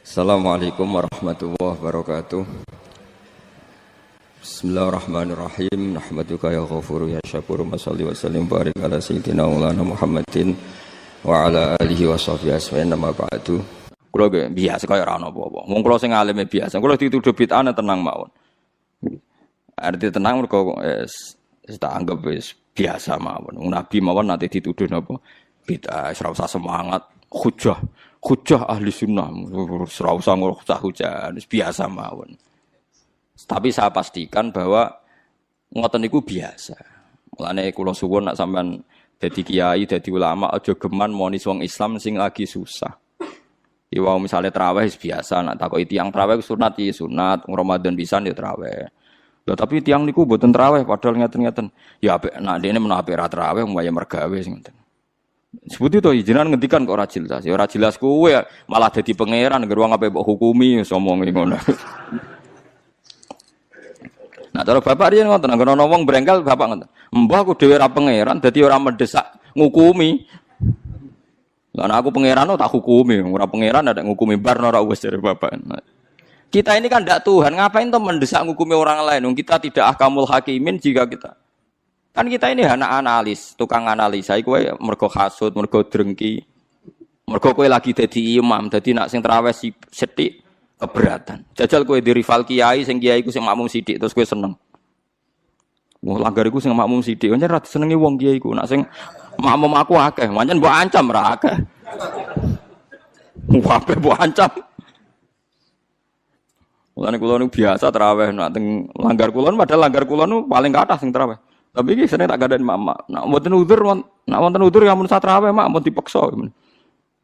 Assalamualaikum warahmatullahi wabarakatuh. Bismillahirrahmanirrahim. Nahmaduka ya ghafuru ya syakuru. Mashalli wa sallim barik ala sayyidina maulana Muhammadin wa ala alihi wa sahbihi asma'in nama ba'du. Kula biasa kaya ora ana apa-apa. Wong kula sing alime biasa. Kula dituduh bid'ah tenang mawon. Arti tenang mergo tak anggap wis biasa mawon. Nabi mawon nanti dituduh napa bid'ah, ora usah semangat. Hujah ahli sunnah, ora usah ngurusah hujah, biasa mawon. Tapi saya pastikan bahwa ngoten niku biasa. Mulane kula suwun nek sampean dadi kiai, dadi ulama aja geman moni wong Islam sing lagi susah. Iwau misale traweh biasa, nek takoki tiyang traweh sunat ya sunat, Ramadan pisan ya traweh. Lah tapi tiyang niku mboten traweh padahal ngeten-ngeten. Ya apik nek dene menawa apik ra traweh mbaya mergawe sing ngoten. Sebut itu jenengan ngendikan kok ora jelas. Ya ora jelas kowe malah dadi pangeran ngeruang apa mbok hukumi somongi ngono. Nah, cara bapak riyen ngoten, anggere ana wong brengkel bapak ngoten. Mbah aku dhewe ora pangeran dadi ora mendesak ngukumi. Lah nek aku pangeran tak hukumi, ora pangeran ada ngukumi barno ora wis jare bapak. Kita ini kan ndak Tuhan, ngapain toh mendesak ngukumi orang lain? Kita tidak ahkamul hakimin jika kita kan kita ini anak analis, tukang analisa. Kowe mergo hasud, mergo drengki, mergo kowe lagi dadi imam, dadi nak sing traweh sithik keberatan. Jajal kowe di rival kiai, sing kiai iku sing makmum sithik terus kowe seneng. Wah, langgar iku sing makmum sithik, pancen ra disenengi wong kiai iku. Nak sing makmum aku akeh, pancen mbok ancam ra akeh. Wae mbok ancam. Mulane kula niku biasa traweh nak teng langgar kula, padahal langgar kula niku paling kathah sing traweh. Tapi iki sene tak gandani mak. Nak wonten udzur, nak wonten udzur ya mun satraweh mak mun dipaksa.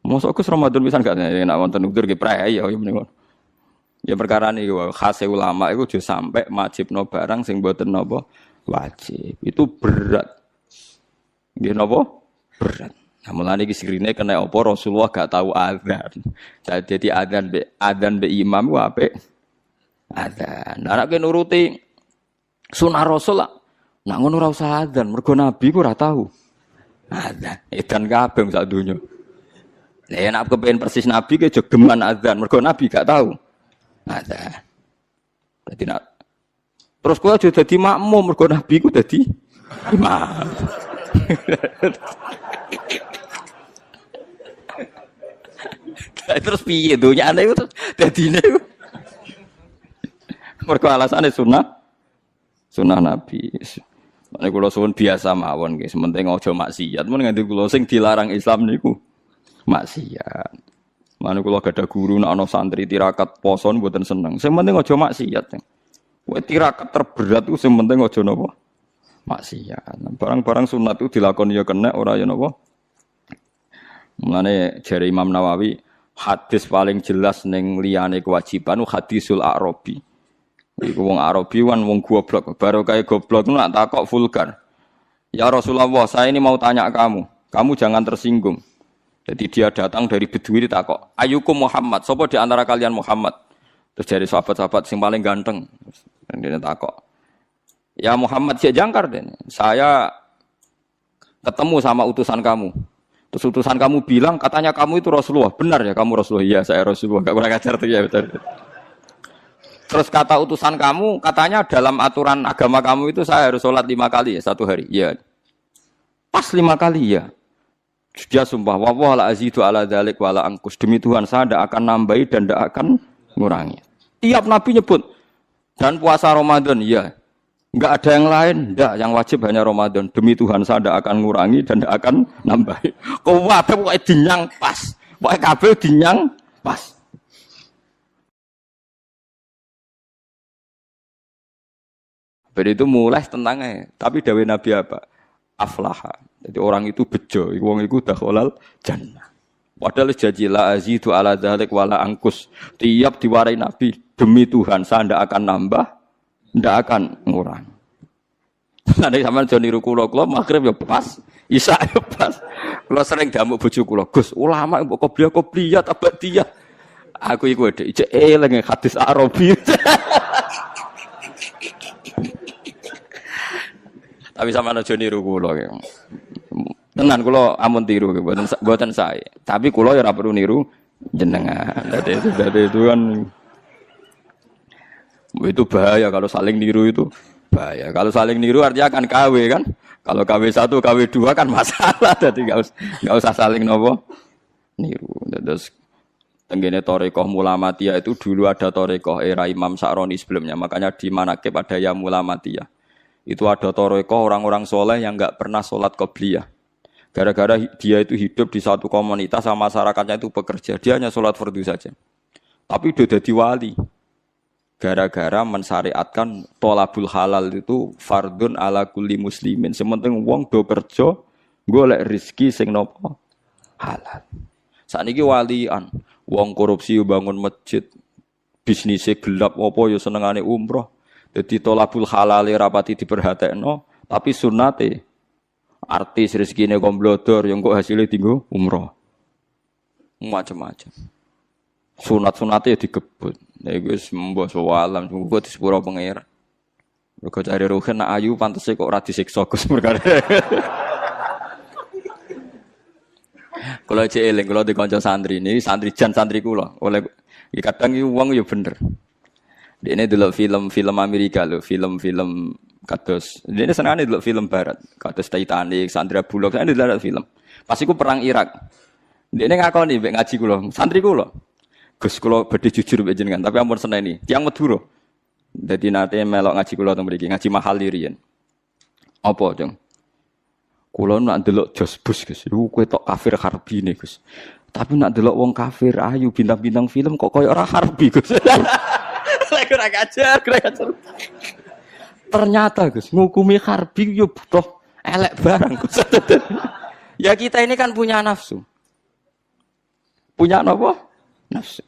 Mosok Gus Ramadan pisan gak nak wonten udzur ki prei ya meniku. Ya perkara niku khase ulama iku aja sampe majibno barang sing mboten napa wajib. Itu berat. Nggih napa? Berat. Nah mulane iki sirine kena apa Rasulullah gak tahu azan. Dadi adzan be imam ku apik. Adzan. Nah nek nuruti sunah Rasul lah. Nak ngono ora usah adzan, mergo nabi ku ora tahu. Adzan, edan kabeh sak donya. Lah nek kepen persis nabi ke aja geman adzan, mergo nabi gak tahu. Adzan. Dadi nak terus kowe aja dadi makmum, mergo nabi ku dadi imam. Terus piye donyane iku dadine. Mergo alasane sunah nabi. Nek kula suwun biasa mawon nggih, sementing aja maksiat. Mun nganti kula sing dilarang Islam niku maksiat. Mane kula gadah guru nek ana santri tirakat poso mboten seneng. Sing penting aja maksiat. Kowe tirakat terberat ku sing penting aja napa? Maksiat. Barang-barang sunat itu dilakoni ya kena ora ya napa? Mulane jare Imam Nawawi, hadis paling jelas ning liyane kewajiban hadisul Arabi. Iku wong Arabi wan wong goblok, baru kayak goblok nak takok vulgar. Ya Rasulullah, saya ini mau tanya kamu jangan tersinggung. Jadi dia datang dari Bedui ditakok, "Ayukum Muhammad, sapa di antara kalian Muhammad?" Terus dari sahabat-sahabat sing paling ganteng. Dan dia takok, "Ya Muhammad si jangkar den. Saya ketemu sama utusan kamu. Terus utusan kamu bilang katanya kamu itu Rasulullah. Benar ya kamu Rasulullah?" "Iya, saya Rasulullah." Enggak kurang ajar tuh ya, betul. Terus kata utusan kamu, katanya dalam aturan agama kamu itu saya harus sholat 5 kali ya satu hari. Iya. Pas 5 kali ya. Dia sumpah, "Wallah la azidu ala dzalik wa la angkus." Demi Tuhan saya tidak akan nambahi dan tidak akan ngurangi. Tiap Nabi nyebut. Dan puasa Ramadan, iya. Enggak ada yang lain, enggak. Yang wajib hanya Ramadan. Demi Tuhan saya tidak akan ngurangi dan tidak akan nambahi. Kau wae pokoke dinyang pas. Pokoke kabeh dinyang pas. Berarti itu mulai tentangnya. Tapi dawai Nabi apa? Aflaha. Jadi orang itu bejo. Wong itu dakhalal jannah. Padahal janji la azidu ala dzalik wala angkus. Tiap diwarai Nabi demi Tuhan saya tidak akan nambah, tidak akan ngurang. Nanti sampean aja niru kula magrib ya pas, isya ya pas. Kula sering damuk bojo kula, "Gus, ulama mbok qobliyah abadiyah." Aku iku dhek ijek eling hadis Arabi. Tapi sama aja niru kula. Tenan kula amun tiru mboten sae. Tapi kula ya ora perlu niru jenengan. Dari itu kan itu bahaya kalau saling niru itu bahaya. Kalau saling niru artinya akan KW kan. Kalau KW1, KW2 kan masalah. Jadi nggak usah saling nopo niru. Terus tenggene Thariqah Mulamatiyah itu dulu ada Thariqah era Imam Sa'roni sebelumnya. Makanya di Manaqib ada ya Mulamatiyah. Itu ada Thariqah orang-orang soleh yang nggak pernah sholat qobliyah. Gara-gara dia itu hidup di satu komunitas sama masyarakatnya itu bekerja. Dia hanya sholat fardu saja. Tapi udah jadi wali. Gara-gara mensyariatkan tolabul halal itu fardun ala kulli muslimin. Sementing wong do kerja golek rezeki sing nopo halal. Sakniki walian, wong korupsi bangun masjid, bisnisnya gelap apa ya senengane umroh. Dadi tolabul halal rapati diperhatekno, tapi sunnate artis rezekine komblodor yang kok hasilnya tinggal umroh. Macam-macam. Sunat-sunate ya digebut. Nek wis mbok sawalam muga di sepuro pangeran. Mergo cari ruhen nak ayu pantese kok ora disiksa Gus perkara. Kula cek eling kula di kanca santri ini santri jan santri kula. Oleh kadang iki wong ya bener. Dene delok film-film Amerika lho, film-film kados. Dene senengane delok film barat, kados Titanic, Sandra Bullock, senengane delok film. Pas iku perang Irak. Dene ngakoni mbek ngaji kula, santri kula. Gus kula badhe jujur mbek jenengan, tapi ampun seneni. Tiyang Madura. Dadi nate melok ngaji kula teng mriki, ngaji mahal riyen. Apa, Jeng? Kula nak ndelok Jos Bus, Gus. Iku kowe tok kafir harbine, Gus. Tapi nak ndelok wong kafir ayu bintang-bintang film kok koyo ora harbi, Gus. Lek ora ngajar. Ternyata, Gus, ngukumi harbi yo butuh elek barang, Gus. Ya kita ini kan punya nafsu. Punya apa? Nafsu.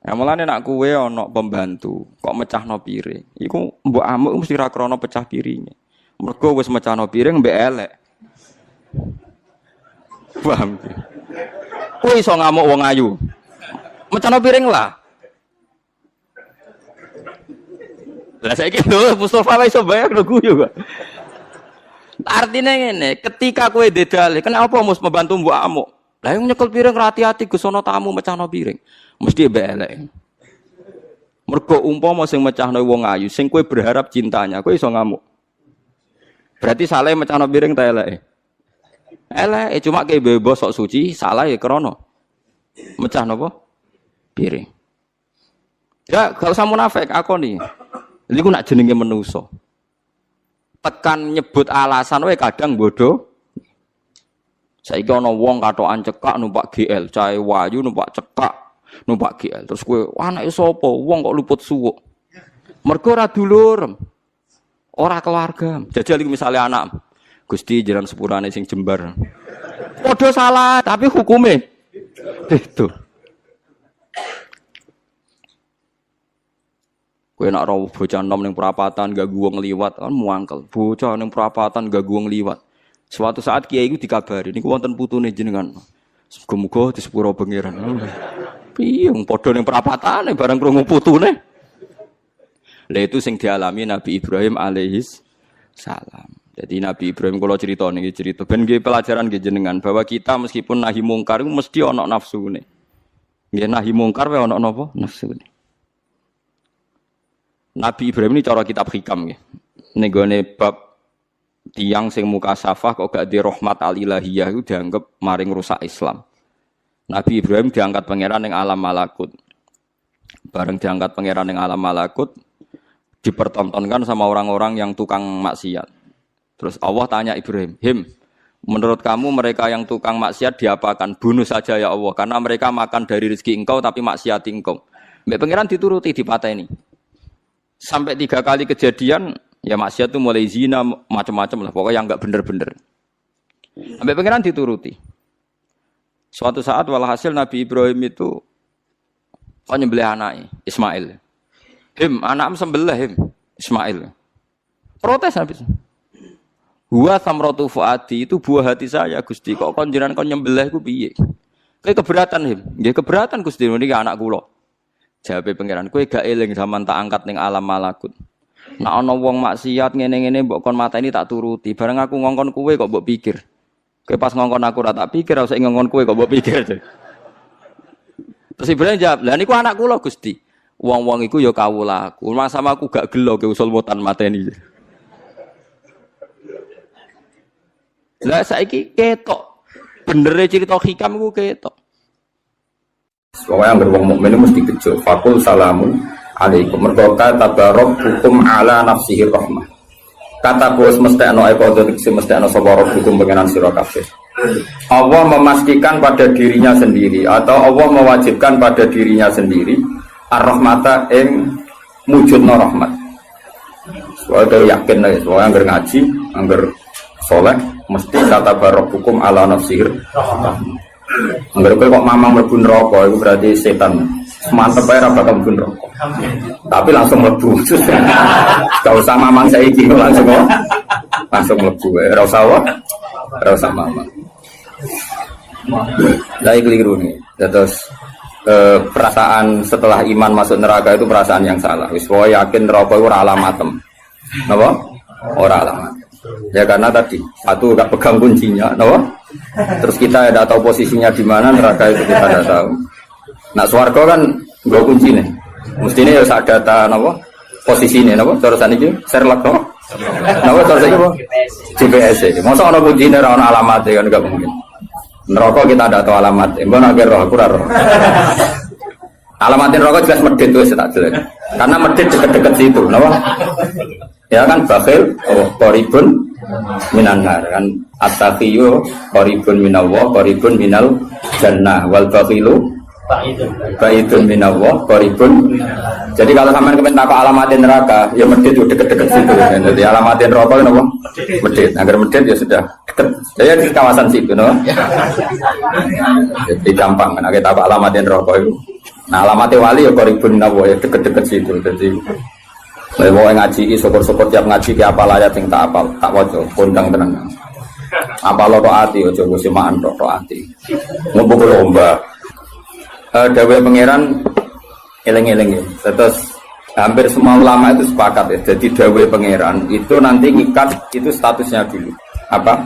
Ya mulane nak kowe ana pembantu, kok mecahno piring. Iku mbok amuk mesti ra krana pecah piringe. Mergo wis mecahno piring mbek elek. Paham ki. Kowe iso ngamuk wong ayu. Mecahno piring lah. Lah saiki lho Mustofa wis iso bayar lho guyu kok. Artine ngene, ketika kowe dedale, kenapa mus membantu mbok amuk? Lah yang nyekel piring hati-hati Gus ana tamu mecahno piring. Mesti mbek elek. Mergo umpama sing mecahno wong ayu, sing kowe berharap cintanya, kowe iso ngamuk. Berarti salah mecahno piring ta eleke? Eleke cuma ke bebas sok suci, salah ya krana mecahno apa? Piring. Ya, gak usah munafik akoni. Iku nak jenenge manusa. Tekan nyebut alasan wae kadang bodoh. Saiki ana wong katokan cekak numpak GL, cahe wayu numpak cekak, numpak GL. Terus kowe anake sapa? Wong kok luput suwuk. Mergo ora dulur. Ora keluarga. Jajal iki misale anak. Gusti jaran sepurane sing jembar. Padha salah, tapi hukume itu. Kowe nak rawuh bocah nom ning perapatan gak wong liwat kan muangkel. Bocah ning perapatan gak wong liwat. Suatu saat kiai iku dikabari niku wonten putune jenengan. Muga-muga di sepuro pangeran. Piye wong padha ning perapatane bareng krungu putune. Lah itu sing dialami Nabi Ibrahim alaihis salam. Jadi Nabi Ibrahim kalau cerita niki cerita ben nggih pelajaran nggih jenengan bahwa kita meskipun nahi mungkar iku mesti ana nafsune. Nggih nahi mungkar wae ana napa? Nafsune. Nabi Ibrahim ini cara kitab hikam nggih. Ning gone bab tiyang sing mukasafah kok gak di rahmat alilahiyah itu dianggap maring rusak Islam. Nabi Ibrahim diangkat pangeran ning alam malakut. Bareng diangkat pangeran ning alam malakut dipertontonkan sama orang-orang yang tukang maksiat. Terus Allah tanya Ibrahim, menurut kamu mereka yang tukang maksiat diapakan? Bunuh saja ya Allah, karena mereka makan dari rezeki engkau tapi maksiat engkau. Mbak pangeran dituruti dipateni. Sampai 3 kali kejadian, ya maksiat itu mulai zina macam-macam lah, pokoknya yang enggak bener-bener. Mbak pangeran dituruti. Suatu saat walhasil Nabi Ibrahim itu nyembelih anaknya Ismail. Anakmu sembelih Ismail. Protes habis. Huwa samratu fuadi itu buah hati saya Gusti. Kok kon jenengan kon nyembelih ku piye? Kowe keberatan Nggih keberatan Gusti niki anak kula. Jawabe pangeran, kowe gak eling zaman tak angkat ning alam malakut. Nek ana wong maksiat ngene-ngene mbok kon mateni tak turuti. Bareng aku ngongkon kowe kok mbok pikir. Kowe pas ngongkon aku ora tak pikir, ora usah ngongkon kowe kok mbok pikir. Terus Ibrahim jawab, "Lah niku anak kula Gusti." Wong-wong iku ya kawula aku. Mas sama aku gak gelo ke usul mutan mateni. Lah saiki ketok. Benere cerita hikam iku ketok. Pokoknya yang beruang mukmin mesti kecil. Fakul salamun alaikum. Mergoka tabarok hukum ala nafsihi rahmah. Kata bos mesti ano ekodo mesti ano sabarok hukum pengenan sira kabeh. Allah memastikan pada dirinya sendiri atau Allah mewajibkan pada dirinya sendiri ar-rahmata ing mujudna rahmat. Soale yakin nek soal anggar ngaji, anggar saleh mesti kata barokhukum ala nafsir. Anggar kok mamang mlebu neraka iku berarti setan. Mantep ae ra bakal mlebu neraka. Tapi langsung mlebu. Gak usah mamang saiki langsung mlebu. Ora usah mamang. Lah keliru nih. Terus perasaan setelah iman masuk neraka itu perasaan yang salah. Wis wae yakin neraka itu ora alamatem. Napa? Ora alamat. Ya karena tadi satu enggak pegang kuncinya, napa? Terus kita tidak tahu posisinya di mana, neraka itu kita tidak tahu. Nah, swarga kan nggo kuncine. Mestine ya sak data napa? Posisine napa? Cara saniki Sherlock napa? Napa cara saniki apa? GPS. Mosok ana kuncine ora ana alamate kan enggak mungkin. Neraka kita tidak tahu alamat. Mbon akeh roh aku ora roh. Alamatin rokok jelas medit tuh tak jelas. Karena medit deket-deket situ, kenapa? Ya kan bakhil, qoribun minanar kan at-taqiyyu qoribun minallah, qoribun minal jannah wal bakhilu baidun minallah, qoribun. Jadi kalau sampean kepen takok alamatin neraka, ya medit tuh deket-deket situ. Jadi alamatin rokok kenapa? Medit. Agar medit ya sudah deket. Ya di kawasan situ, no. Jadi gampang kan, kita takok alamatin rokok itu. Nah alamatnya wali ya koribun nawa ya deket-deket situ. Jadi mau ngaji, syukur-syukur tiap ngaji ke apa layat yang tak apal, tak wajah, kondang tenang. Apa lo to'ati, ojo gue simaan to'ati. Ngumpul lomba. Dawe pangeran eleng-eleng ya. Terus hampir semua ulama itu sepakat ya. Jadi dawe pangeran itu nanti ngikat itu statusnya dulu. Apa?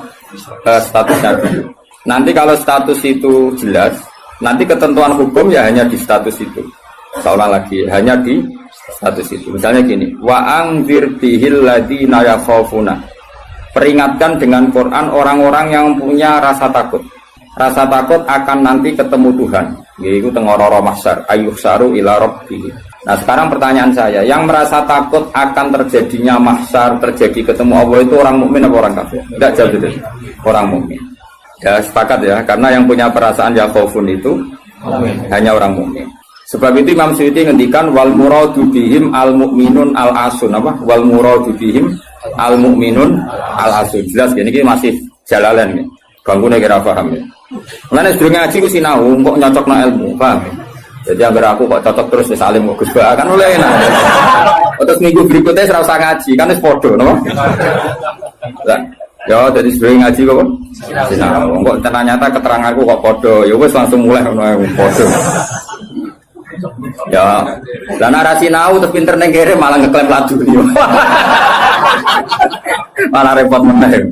Statusnya dulu. Nanti kalau status itu jelas. Nanti ketentuan hukum ya hanya di status itu. Seolah lagi hanya di status itu. Misalnya gini, wa anzir bihil ladina yakhafuna. Peringatkan dengan Quran orang-orang yang punya rasa takut. Rasa takut akan nanti ketemu Tuhan. Yaitu tengororo mahsyar, ayyuhsaru ila rabbih. Nah, sekarang pertanyaan saya, yang merasa takut akan terjadinya mahsyar, terjadi ketemu Allah itu orang mukmin apa orang kafir? Enggak jawab itu. Orang mukmin. Ya sepakat ya, karena yang punya perasaan yakhafun itu hanya orang mukmin. Sebab itu Imam Suyuti ngendikan wal muradu bihim al mukminun al asun apa? Wal muradu bihim al mukminun al asun. Jelas ini masih jalalan nih. Ganggunya kira paham ya. Mulane sedurunge ngaji ku sinau kok nyocokno ilmu, paham? Jadi agar aku kok cocok terus wis alim kok Gus Ba kan oleh enak. Terus minggu berikutnya ora usah ngaji, kan wis padha, napa? Ya, jadi sering ngaji kok. Sinau. Kok ternyata keteranganku kok podo. Ya wis langsung mulai ngono podo. Ya, lah narasi sinau terus pinter ning kere malah ngeklaim ladu yo. Malah repot meneh.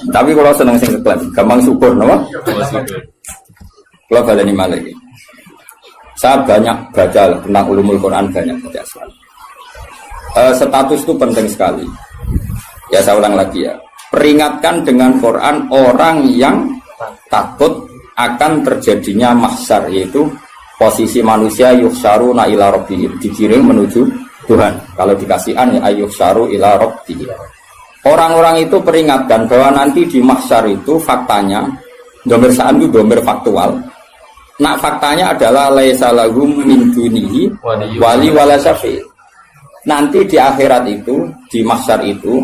Tapi kalau seneng sing ngeklaim, gampang syukur napa? Kalau baleni malih iki. Saya banyak baca tentang ulumul Quran, banyak baca sekali. Status itu penting sekali. Ya saya ulang lagi ya. Peringatkan dengan Quran orang yang takut akan terjadinya mahsyar, yaitu posisi manusia yuhsyaru ila rabbihim, digiring menuju Tuhan. Kalau dikasih an ya yuhsyaru ila rabbihim. Orang-orang itu peringatkan bahwa nanti di mahsyar itu faktanya domir sa'an itu domir faktual. Nah faktanya adalah laisa lahum min dunihi wali wala syafi'. Nanti di akhirat itu, di mahsyar itu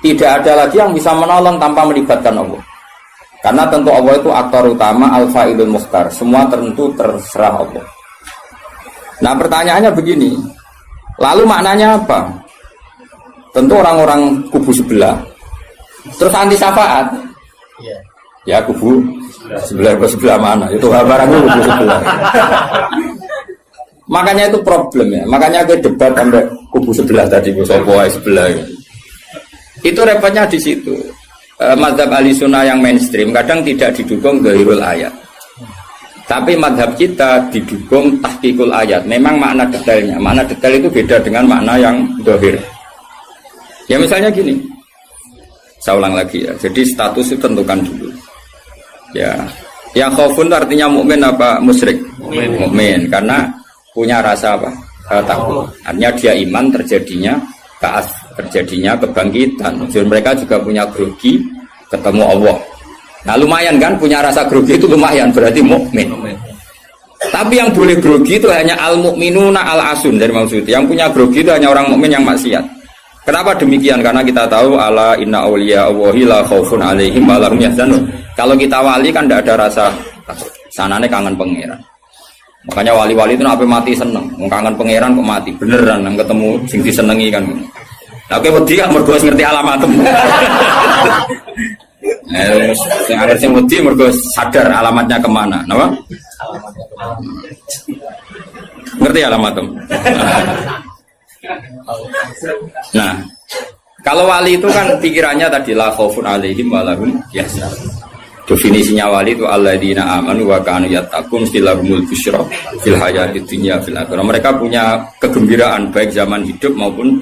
tidak ada lagi yang bisa menolong tanpa melibatkan Allah. Karena tentu Allah itu aktor utama al-fa'ilul mukhtar. Semua tentu terserah Allah. Nah pertanyaannya begini. Lalu maknanya apa? Tentu orang-orang kubu sebelah. Terus anti syafaat. Ya kubu sebelah mana? Itu barangnya kubu sebelah. Makanya itu problem ya. Makanya ke debat sampai kubu sebelah tadi, kubu sebelah. Itu repotnya di situ. Mazhab ahli sunnah yang mainstream kadang tidak didukung zahirul ayat. Tapi madhab kita didukung tahqiqul ayat. Memang makna detailnya. Makna detail itu beda dengan makna yang dohir. Ya misalnya gini. Saya ulang lagi ya. Jadi status itu tentukan dulu. Ya. Yang khaufun itu artinya mukmin apa musyrik? Mukmin. Karena punya rasa apa? Takut. Artinya dia iman terjadinya kebangkitan. Jadi mereka juga punya grogi ketemu Allah. Nah lumayan kan punya rasa grogi itu lumayan berarti mukmin. Tapi yang boleh grogi itu hanya al-mukminuna al-asun dari maksud. Yang punya grogi itu hanya orang mukmin yang maksiat. Kenapa demikian? Karena kita tahu ala inna awliya Allahi la khaufun alaihim wa lahum yahzanun. Kalau kita wali kan tidak ada rasa sanane kangen pangeran. Makanya wali-wali itu nape mati seneng, kangen pangeran kok mati beneran nang ketemu sing disenengi kan. Nah, kowe wedi kan mergo ngerti alamatmu. Sing akhir sing wedi mergo sadar alamatnya kemana, napa? Ngerti alamatmu. Nah, kalau wali itu kan pikirannya tadi la khaufun alaihim wa lahum yahzanun. Definisinya wali itu alladzina amanu wa kanu yattaqun lahumul busyra fil hayatid dunya fil akhirah. Mereka punya kegembiraan baik zaman hidup maupun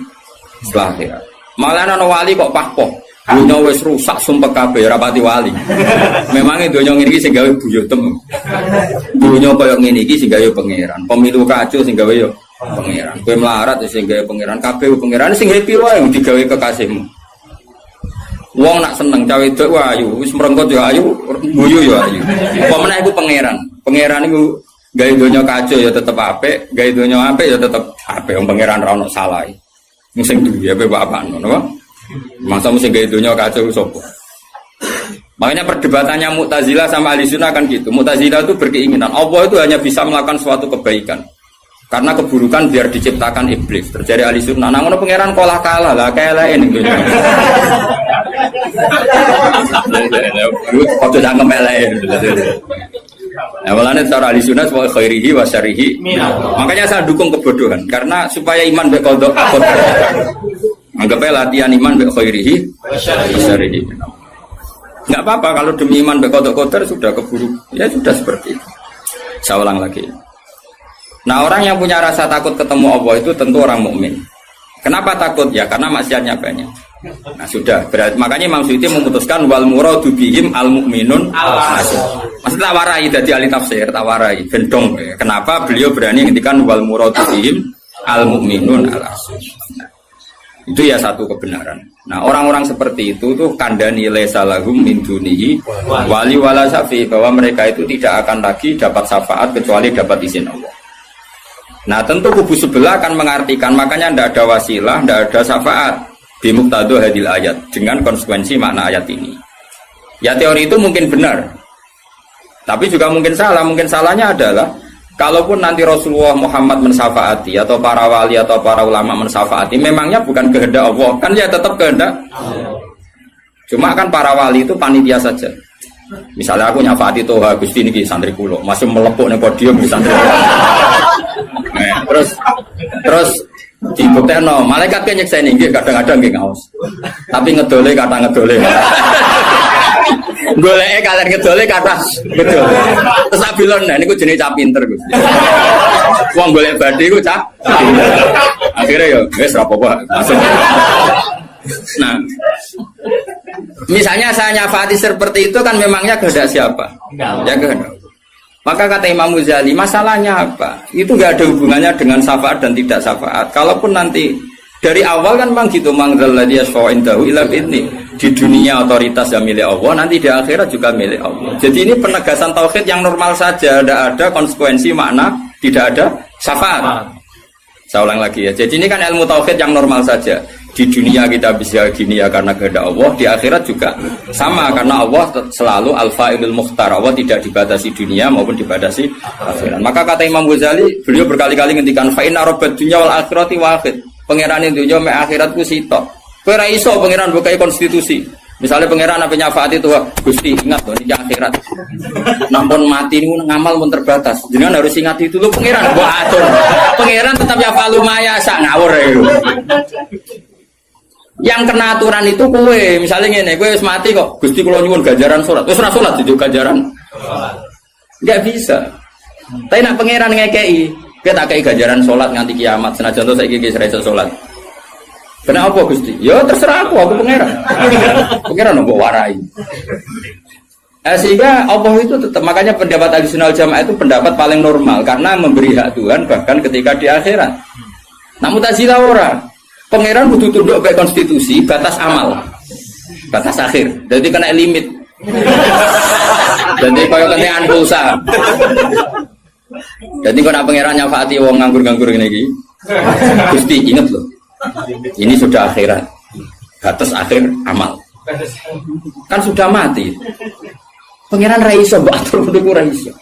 setelah akhirat. Malah ana wali kok pahpoh. Dunya wis rusak sumpek kabeh rapati wali. Memang donya ngene iki sing gawe buyutem. Dunya koyo ngene iki sing gawe pangeran. Pemilu kacau sing gawe yo pangeran. Kowe melarat sing gawe pangeran, kabeh pangeran sing happy wae digawe kekasihmu. Wong nak seneng cawe wedok ayu, wis merengkot yo ayu, guyu yo ayu. Apa meneh iku pangeran. Pangeran iku gawe donya kacau ya tetep apik, gawe donya apik ya tetep apik. Wong pangeran ra ono salah. Sing duwe ape bapak ngono apa? Masa mesti gawe donya kacau sapa? Makanya perdebatannya Mu'tazilah sama Ahlussunnah kan gitu. Mu'tazilah itu berkeinginan Allah itu hanya bisa melakukan suatu kebaikan. Karena keburukan biar diciptakan iblis. Terjadi Ahlussunnah. Nah, ngono pangeran kalah lah kaelain gitu. Kok tidak ngemelain. Nah, malahnya cara Ahlussunnah sebagai khairihi wa syarihi. Makanya saya dukung kebodohan karena supaya iman be qada. Anggapnya latihan iman be khairihi wa syarihi. Enggak apa-apa kalau demi iman be qada sudah keburu. Ya sudah seperti itu. Saya ulang lagi. Nah, orang yang punya rasa takut ketemu Allah itu tentu orang mukmin. Kenapa takut? Ya karena maksiatnya banyak. Nah, sudah. Berarti makanya Imam Suyuti memutuskan wal muradu bihim al mukminun al-asyid. Maksud tawarai dari ahli tafsir, tawarai bendong. Kenapa beliau berani ngendikan wal muradu bihim al mukminun al-asyid. Nah, itu ya satu kebenaran. Nah, orang-orang seperti itu tuh kandani laisa lahum min dunihi wali wala syafi, bahwa mereka itu tidak akan lagi dapat syafaat kecuali dapat izin Allah. Nah, tentu kubu sebelah akan mengartikan, makanya tidak ada wasilah, tidak ada syafaat bimuqtadu hadil ayat, dengan konsekuensi makna ayat ini. Ya teori itu mungkin benar, tapi juga mungkin salah. Mungkin salahnya adalah kalaupun nanti Rasulullah Muhammad mensyafaati atau para wali atau para ulama mensyafaati, memangnya bukan kehendak Allah, kan ya tetap kehendak. Cuma kan para wali itu panitia saja. Misalnya aku nyafaati Toha Gusti niki santri kula, masih melepuk ning podium di santri. Nah, terus dibuktekno, malaikat kan nyekseni nggih kadang-kadang nggih ngaos. Tapi ngedole kata ngedole. Goleke kalian ngedole kata ngedole. Terus abilon nah niku jenenge cah pinter Gus. Wong golek badhe iku cah. Akhirnya ya wis ora apa-apa, langsung. Nah, misalnya saya nyafati seperti itu kan memangnya kehendak siapa? Ya kehendak. Maka kata Imam Ghazali, masalahnya apa? Itu nggak ada hubungannya dengan syafaat dan tidak syafaat. Kalaupun nanti dari awal kan memang gitu, mangzalladzi yashfa'u indahu illa bi'idznih. Di dunia otoritas yang milik Allah, nanti di akhirat juga milik Allah. Jadi ini penegasan tauhid yang normal saja, tidak ada konsekuensi makna, tidak ada syafaat. Saya ulang lagi ya. Jadi ini kan ilmu tauhid yang normal saja. Di dunia kita bisa gini ya karena kehendak Allah, di akhirat juga sama karena Allah selalu al-fa'ilul mukhtar. Allah tidak dibatasi dunia maupun dibatasi akhirat. Maka kata Imam Ghazali, beliau berkali-kali ngendikan fa inna rabbad dunya wal akhirati wahid. Pangeran dunya mek akhirat ku sitok. Kowe ra iso pangeran bukai konstitusi. Misalnya pangeran apa nyafaati itu, Gusti ingat loh ini akhirat. Nampun mati ini ngamal pun terbatas. Jangan harus ingat itu loh pangeran. Buat atur. Pangeran tetap ya falu maya sak ngawur ya. Yang kena aturan itu kowe. Misalnya ngene, kowe wis mati kok. Gusti kula nyuwun ganjaran salat. Wis ora salat itu ganjaran. Enggak bisa. Tapi nak pangeran ngekei, kita tak kei ganjaran sholat nganti kiamat. Senajan to saiki wis ra iso sholat. Kenapa Gusti? Ya terserah aku pangeran. Pangeran mbok warai. Sehingga Allah itu tetap, makanya pendapat Ahlussunnah wal Jamaah itu pendapat paling normal karena memberi hak Tuhan bahkan ketika di akhirat. Nah Mu'tazilah ora. Pangeran kudu tunduk ke konstitusi, batas amal. Batas akhir. Jadi kena limit. Jadi kaya kentekan pulsa. Jadi kalau pangeran nyafaati wong nganggur-nganggur ngene iki. Gusti inget loh. Ini sudah akhirat. Batas akhir amal. Kan sudah mati. Pangeran ra iso mbok atur niku ra iso.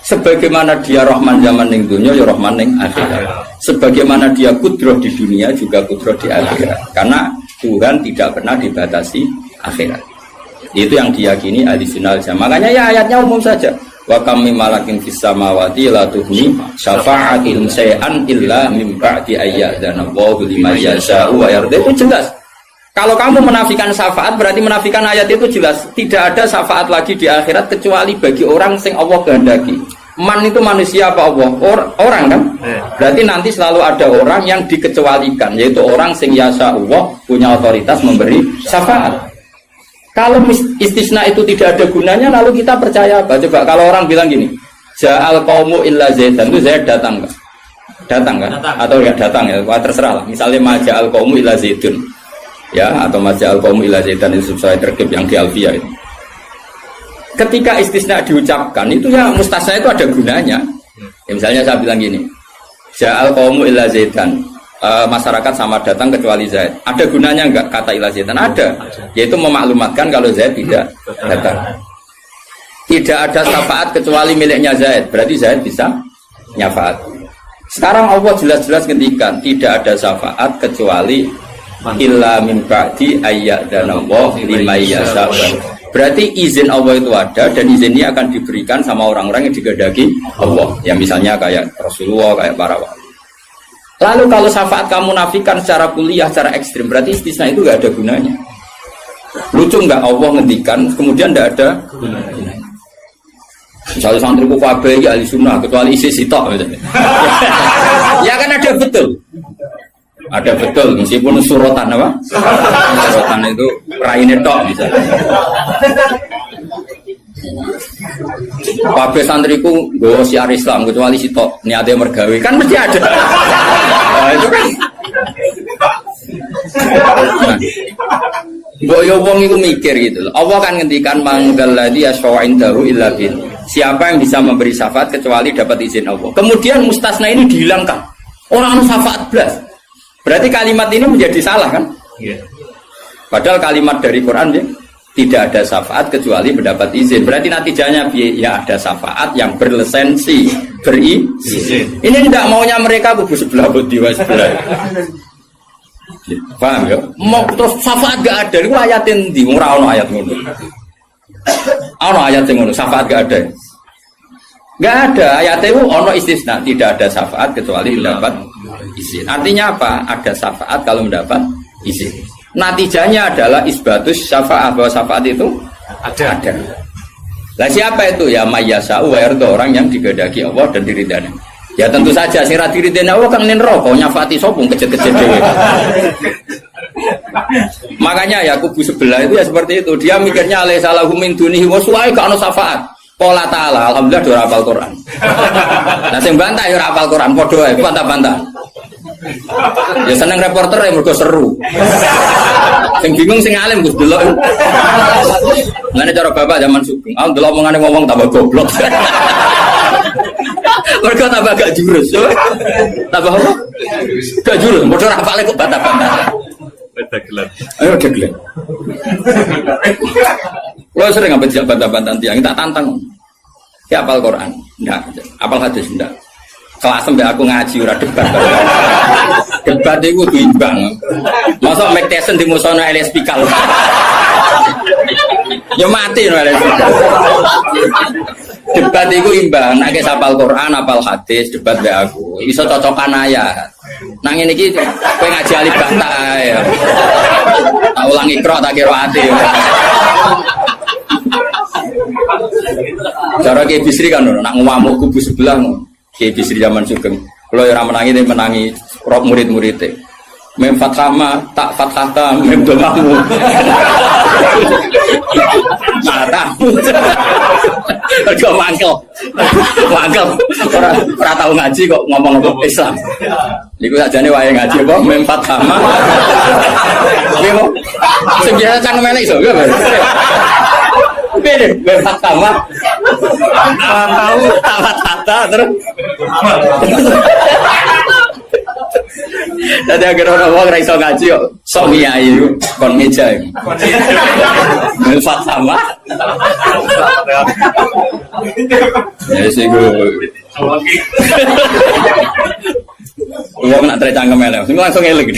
Sebagaimana dia Rahman zaman ning dunya ya Rahman ning akhirat. Sebagaimana dia kudroh di dunia juga kudroh di akhirat. Karena Tuhan tidak pernah dibatasi akhirat. Itu yang diyakini Ahlussunnah wal Jamaah. Makanya ya ayatnya umum saja. Wa kam mim malakin fis samawati la tuhni syafa'atihim shay'an illa mim ba'di ayyadana Allahu liman yasha'u wa yarda. Itu jelas. Kalau kamu menafikan syafaat berarti menafikan ayat itu jelas. Tidak ada syafaat lagi di akhirat kecuali bagi orang sing Allah kehendaki. Man itu manusia apa Allah? Orang kan? Berarti nanti selalu ada orang yang dikecualikan, yaitu orang sing yasa Allah punya otoritas memberi syafaat. Kalau istisna itu tidak ada gunanya, lalu kita percaya apa? Coba kalau orang bilang gini, Ja'al qaumu illa Zaidan, itu Zaid datang kan? Datang kan? Atau enggak datang ya? Wah, terserah lah. Misalnya Maja'al qaumu illa Zaidun. Ya, atau Maja'al qaumu illa Zaidan itu saya terkip yang di Alfiyah itu. Ketika istisna diucapkan itu ya mustasna itu ada gunanya. Ya, misalnya saya bilang gini, Ja'al qaumu illa Zaidan. Masyarakat sama datang kecuali Zaid. Ada gunanya enggak kata illa Zaidan? Ada. Yaitu memaklumatkan kalau Zaid tidak datang. Tidak ada syafaat kecuali miliknya Zaid. Berarti Zaid bisa nyafaat. Sekarang Allah jelas-jelas ngendikan tidak ada syafaat kecuali illa min ba'di ayyadana-Allah liman yasha'u. Berarti izin Allah itu ada dan izin ini akan diberikan sama orang-orang yang digandaki Allah. Ya misalnya kayak Rasulullah, kayak para wali. Lalu kalau syafaat kamu nafikan secara kuliah, secara ekstrim, berarti istisna itu nggak ada gunanya. Lucu nggak Allah ngendikan, kemudian nggak ada gunanya. Misalnya santriku kabeh ya ahli sunnah, kecuali isi sitok. Ya kan ada betul. Ada betul, meskipun surotan apa? Surotan itu raine tok misalnya. Kabeh santriku nggo syiar Islam kecuali sitok niate mergawe kan mesti ada. Nah, itu kan. Mbok yo wong iku mikir gitu loh. Allah kan ngendikan manggal ladzi yashfa'u indahu illa bin. Siapa yang bisa memberi syafaat kecuali dapat izin Allah. Kemudian mustasna ini dihilangkan. Orang syafaat blas. Berarti kalimat ini menjadi salah kan? Iya. Padahal kalimat dari Quran ya, tidak ada syafaat kecuali mendapat izin. Berarti natijanya ya ada syafaat yang berlisensi, berizin. Ini tidak maunya mereka kubu sebelah bodiwa sebelah. Paham ya? Mau terus syafaat gak ada. Itu ayatin di ora ono ayat ngono. Ono ayat sing ngono, syafaat gak ada. Gak ada ayat itu ono istisna, tidak ada syafaat kecuali mendapat izin. Artinya apa? Ada syafaat kalau mendapat izin. Natijanya adalah isbatus syafaat, bahwa syafaat itu ada. Lah siapa itu? Ya mayyasa'u wa yarda, orang yang digandaki Allah dan diridani. Ya tentu saja sing ra diridani Allah kan neraka nyafaati sapa kejet-kejet dhewe. Makanya ya kubu sebelah itu ya seperti itu. Dia mikirnya alaisa lahu min dunihi wa suwae gak ono syafaat. Qala ta'ala, alhamdulillah do hafal Quran. Nah sing bantah ya hafal Quran padha wae, bantah-bantah. Ya seneng reporter ya mergo seru. Sing bingung sing alim Gus delok. Ngene cara bapak zaman Sugeng, aku delok omongane ngomong tambah goblok. Mergo tambah gak jurus. Tambah apa? Gak jurus, padha hafale kok bantah-bantah. Dagelan. Ayo dagelan. Lo sering ngambil jak bantah-bantah tiang, tak tantang. Ya apal Quran, enggak. Apal hadis enggak. Kelas sampai aku ngaji ora debat. Debat itu imbang. Masa Mike Tyson di musono Elias Pikal. Ya mati no Elias Pikal. Debat itu imbang. Nek apal Quran, apal hadis, debat be aku. Iso cocokan ayat. Nang ngene iki kowe ngaji alif bantah ae. Tak ulangi ikra tak kira ati. Cara Kiai Bisri kan nak ngamuk kubu sebelah Kiai Bisri zaman Sugeng. Kalau yang menangi rok murid-muridnya. Mem fathama tak fathata mem domamu. Matamu. Kau mangkel. Ora tahu ngaji kok ngomong Islam. Niku sajane wae ngaji apa mem fathama. Piye kok? Sing biasa cang melek iso ya. Piye mem fathama. Tahu tak fathata terus. Tadi agar orang raiso ngaji kok sok kiai kon meja iki. Melfat sama. Ya sing go. Wong nak tre cangkem elek, sing langsung elek.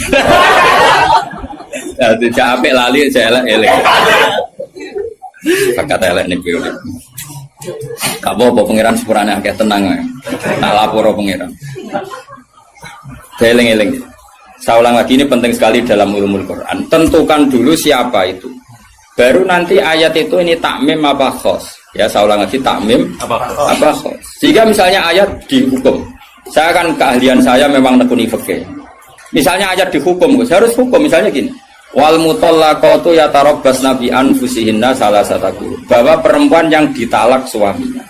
Ya tidak apik lali elek elek. Kata elek niku. Apa pangeran sepurane akeh tenang ae. Tak lapor pangeran. Eling-eling. Saya ulang lagi, ini penting sekali dalam ulumul Quran. Tentukan dulu siapa itu. Baru nanti ayat itu ini takmim apa khos. Ya, saya ulang lagi, takmim apa khos. Jika misalnya ayat dihukum. Saya kan keahlian saya memang nekuni fikih. Misalnya ayat dihukum, saya harus hukum. Misalnya gini. Wal mutallaqatu yatarabbasna bi anfusihinna salasataku. Bahwa perempuan yang ditalak suaminya,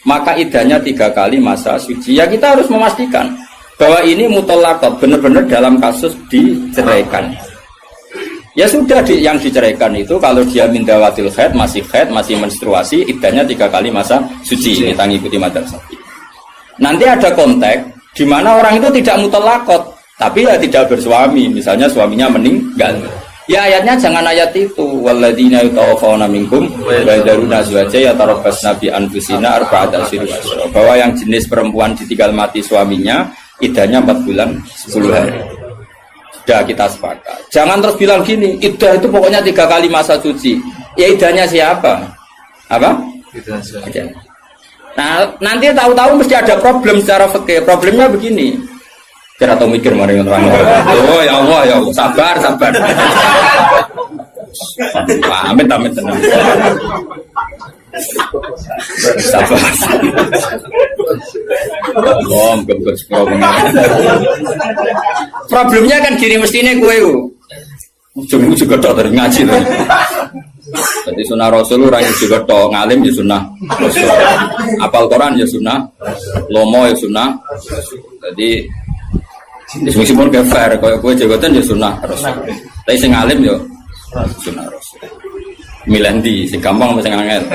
maka idahnya 3 kali masa suci. Ya kita harus memastikan bahwa ini mutallaqat benar-benar dalam kasus diceraikan. Ya sudah yang diceraikan itu kalau dia mindawatil haid masih menstruasi, idahnya 3 kali masa suci. Ini ngikuti madzhab Syafi'i. Nanti ada konteks di mana orang itu tidak mutallaqat, tapi ya tidak bersuami, misalnya suaminya meninggal. Ya ayatnya jangan ayat itu walladzina yatawaffawna minkum wa yadharuna azwaja yatarabbasna bi anfusina arba'ata asyhur. Bahwa yang jenis perempuan ditinggal mati suaminya idahnya 4 bulan 10 hari. Sudah kita sepakat. Jangan terus bilang gini, idah itu pokoknya 3 kali masa suci. Ya idahnya siapa? Apa? Idahnya. Nah, nanti tahu-tahu mesti ada problem secara fikih. Problemnya begini. Kira atau mikir mari orang. Oh ya Allah, sabar. Amit tenang. Sabar. Problemnya kan gini mestinya kue ujung juga tok dari ngaji loh. Jadi sunnah Rasul orang juga tok ngalim ya sunnah Rasul. Apal Quran ya sunnah, lomo ya sunnah. Jadi meskipun gak fair, kalau kue jabatan ya sunnah Rasul. Tapi sing ngalim ya sunnah Rasul. Milih di, sing gampang sing angel.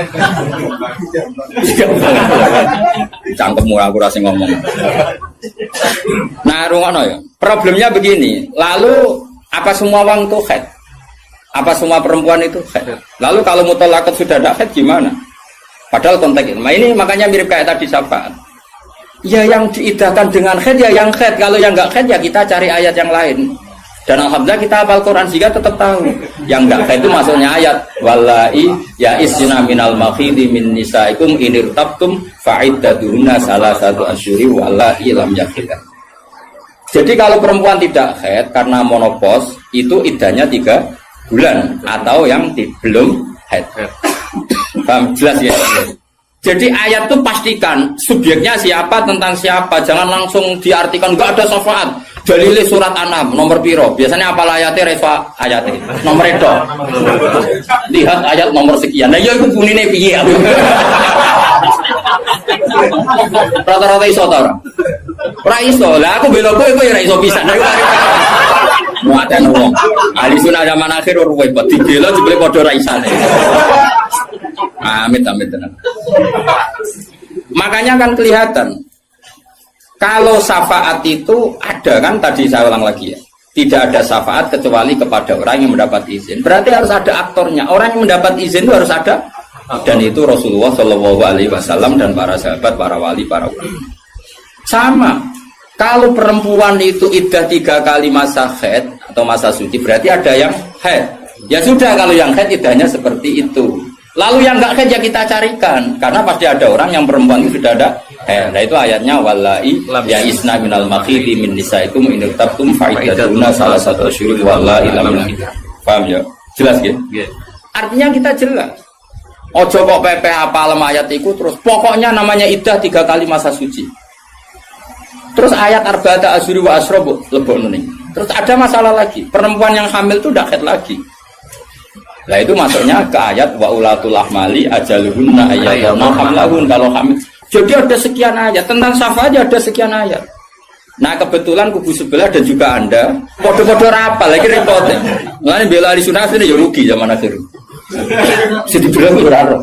Cangkemmu aku rasa ngomong. Nah, rungono ya. Problemnya begini. Lalu apa semua wong itu haid? Apa semua perempuan itu haid? Lalu kalau mutallaqat sudah tidak haid gimana? Padahal konteks itu. Nah, ini makanya mirip kayak tadi syafaat. Ya yang diidahkan dengan haid ya yang haid. Kalau yang enggak haid ya kita cari ayat yang lain. Dan alhamdulillah kita hafal Quran sehingga tetap tahu yang enggak haid itu maksudnya ayat wallahi ya isna minal makhidi min nisaikum inirtabtum fa'iddatuhunna salasatu asyuri wallahi lam yakhid. Jadi kalau perempuan tidak haid karena menopause itu idahnya 3 bulan atau yang belum haid. Paham jelas ya? Jadi ayat itu pastikan subjeknya siapa tentang siapa, jangan langsung diartikan enggak ada syafaat. Dalile surat An'am nomor piro? Biasanya apa ayatnya refa ayatnya nomor itu. Lihat ayat nomor sekian. Nah ya iku bunine piye aku. Rata-rata iso ta ora? Ora iso. Lah aku bela kowe ya ora iso pisan. Muatan wong. Ahli sunah zaman akhir ora repot dibela jebule padha ra isane. Amit tenan. Makanya kan kelihatan kalau syafaat itu ada kan tadi saya ulang lagi ya. Tidak ada syafaat kecuali kepada orang yang mendapat izin. Berarti harus ada aktornya. Orang yang mendapat izin itu harus ada. Dan itu Rasulullah Shallallahu Alaihi Wasallam dan para sahabat, para wali, para ulama. Sama. Kalau perempuan itu iddah 3 kali masa haid atau masa suci, berarti ada yang haid. Ya sudah kalau yang haid iddahnya seperti itu. Lalu yang enggak haid ya kita carikan. Karena pasti ada orang yang perempuan itu sudah ada haid. Nah itu ayatnya wallahi ya isna minal makhidi min nisaikum in irtabtum fa'iddatuna salasatu asyhur wallahi lam yakhid. Paham ya? Jelas ya? Artinya kita jelas. Ojo kok pepe hafal ayat iku terus pokoknya namanya iddah 3 kali masa suci. Terus ayat arba'ata asyhur wa asra lebokno ning. Terus ada masalah lagi, perempuan yang hamil itu ndak haid lagi. Nah itu masuknya ke ayat wa ulatul ahmali ajaluhunna ayyatuna hamlahun kalau hamil. Jadi ada sekian ayat tentang syafaat ada sekian ayat. Nah kebetulan kubu sebelah dan juga Anda podo-podo rapal lagi repotnya. Mulane bela ahli sunnah ini ya rugi zaman akhir. Sing dibilang ora ora.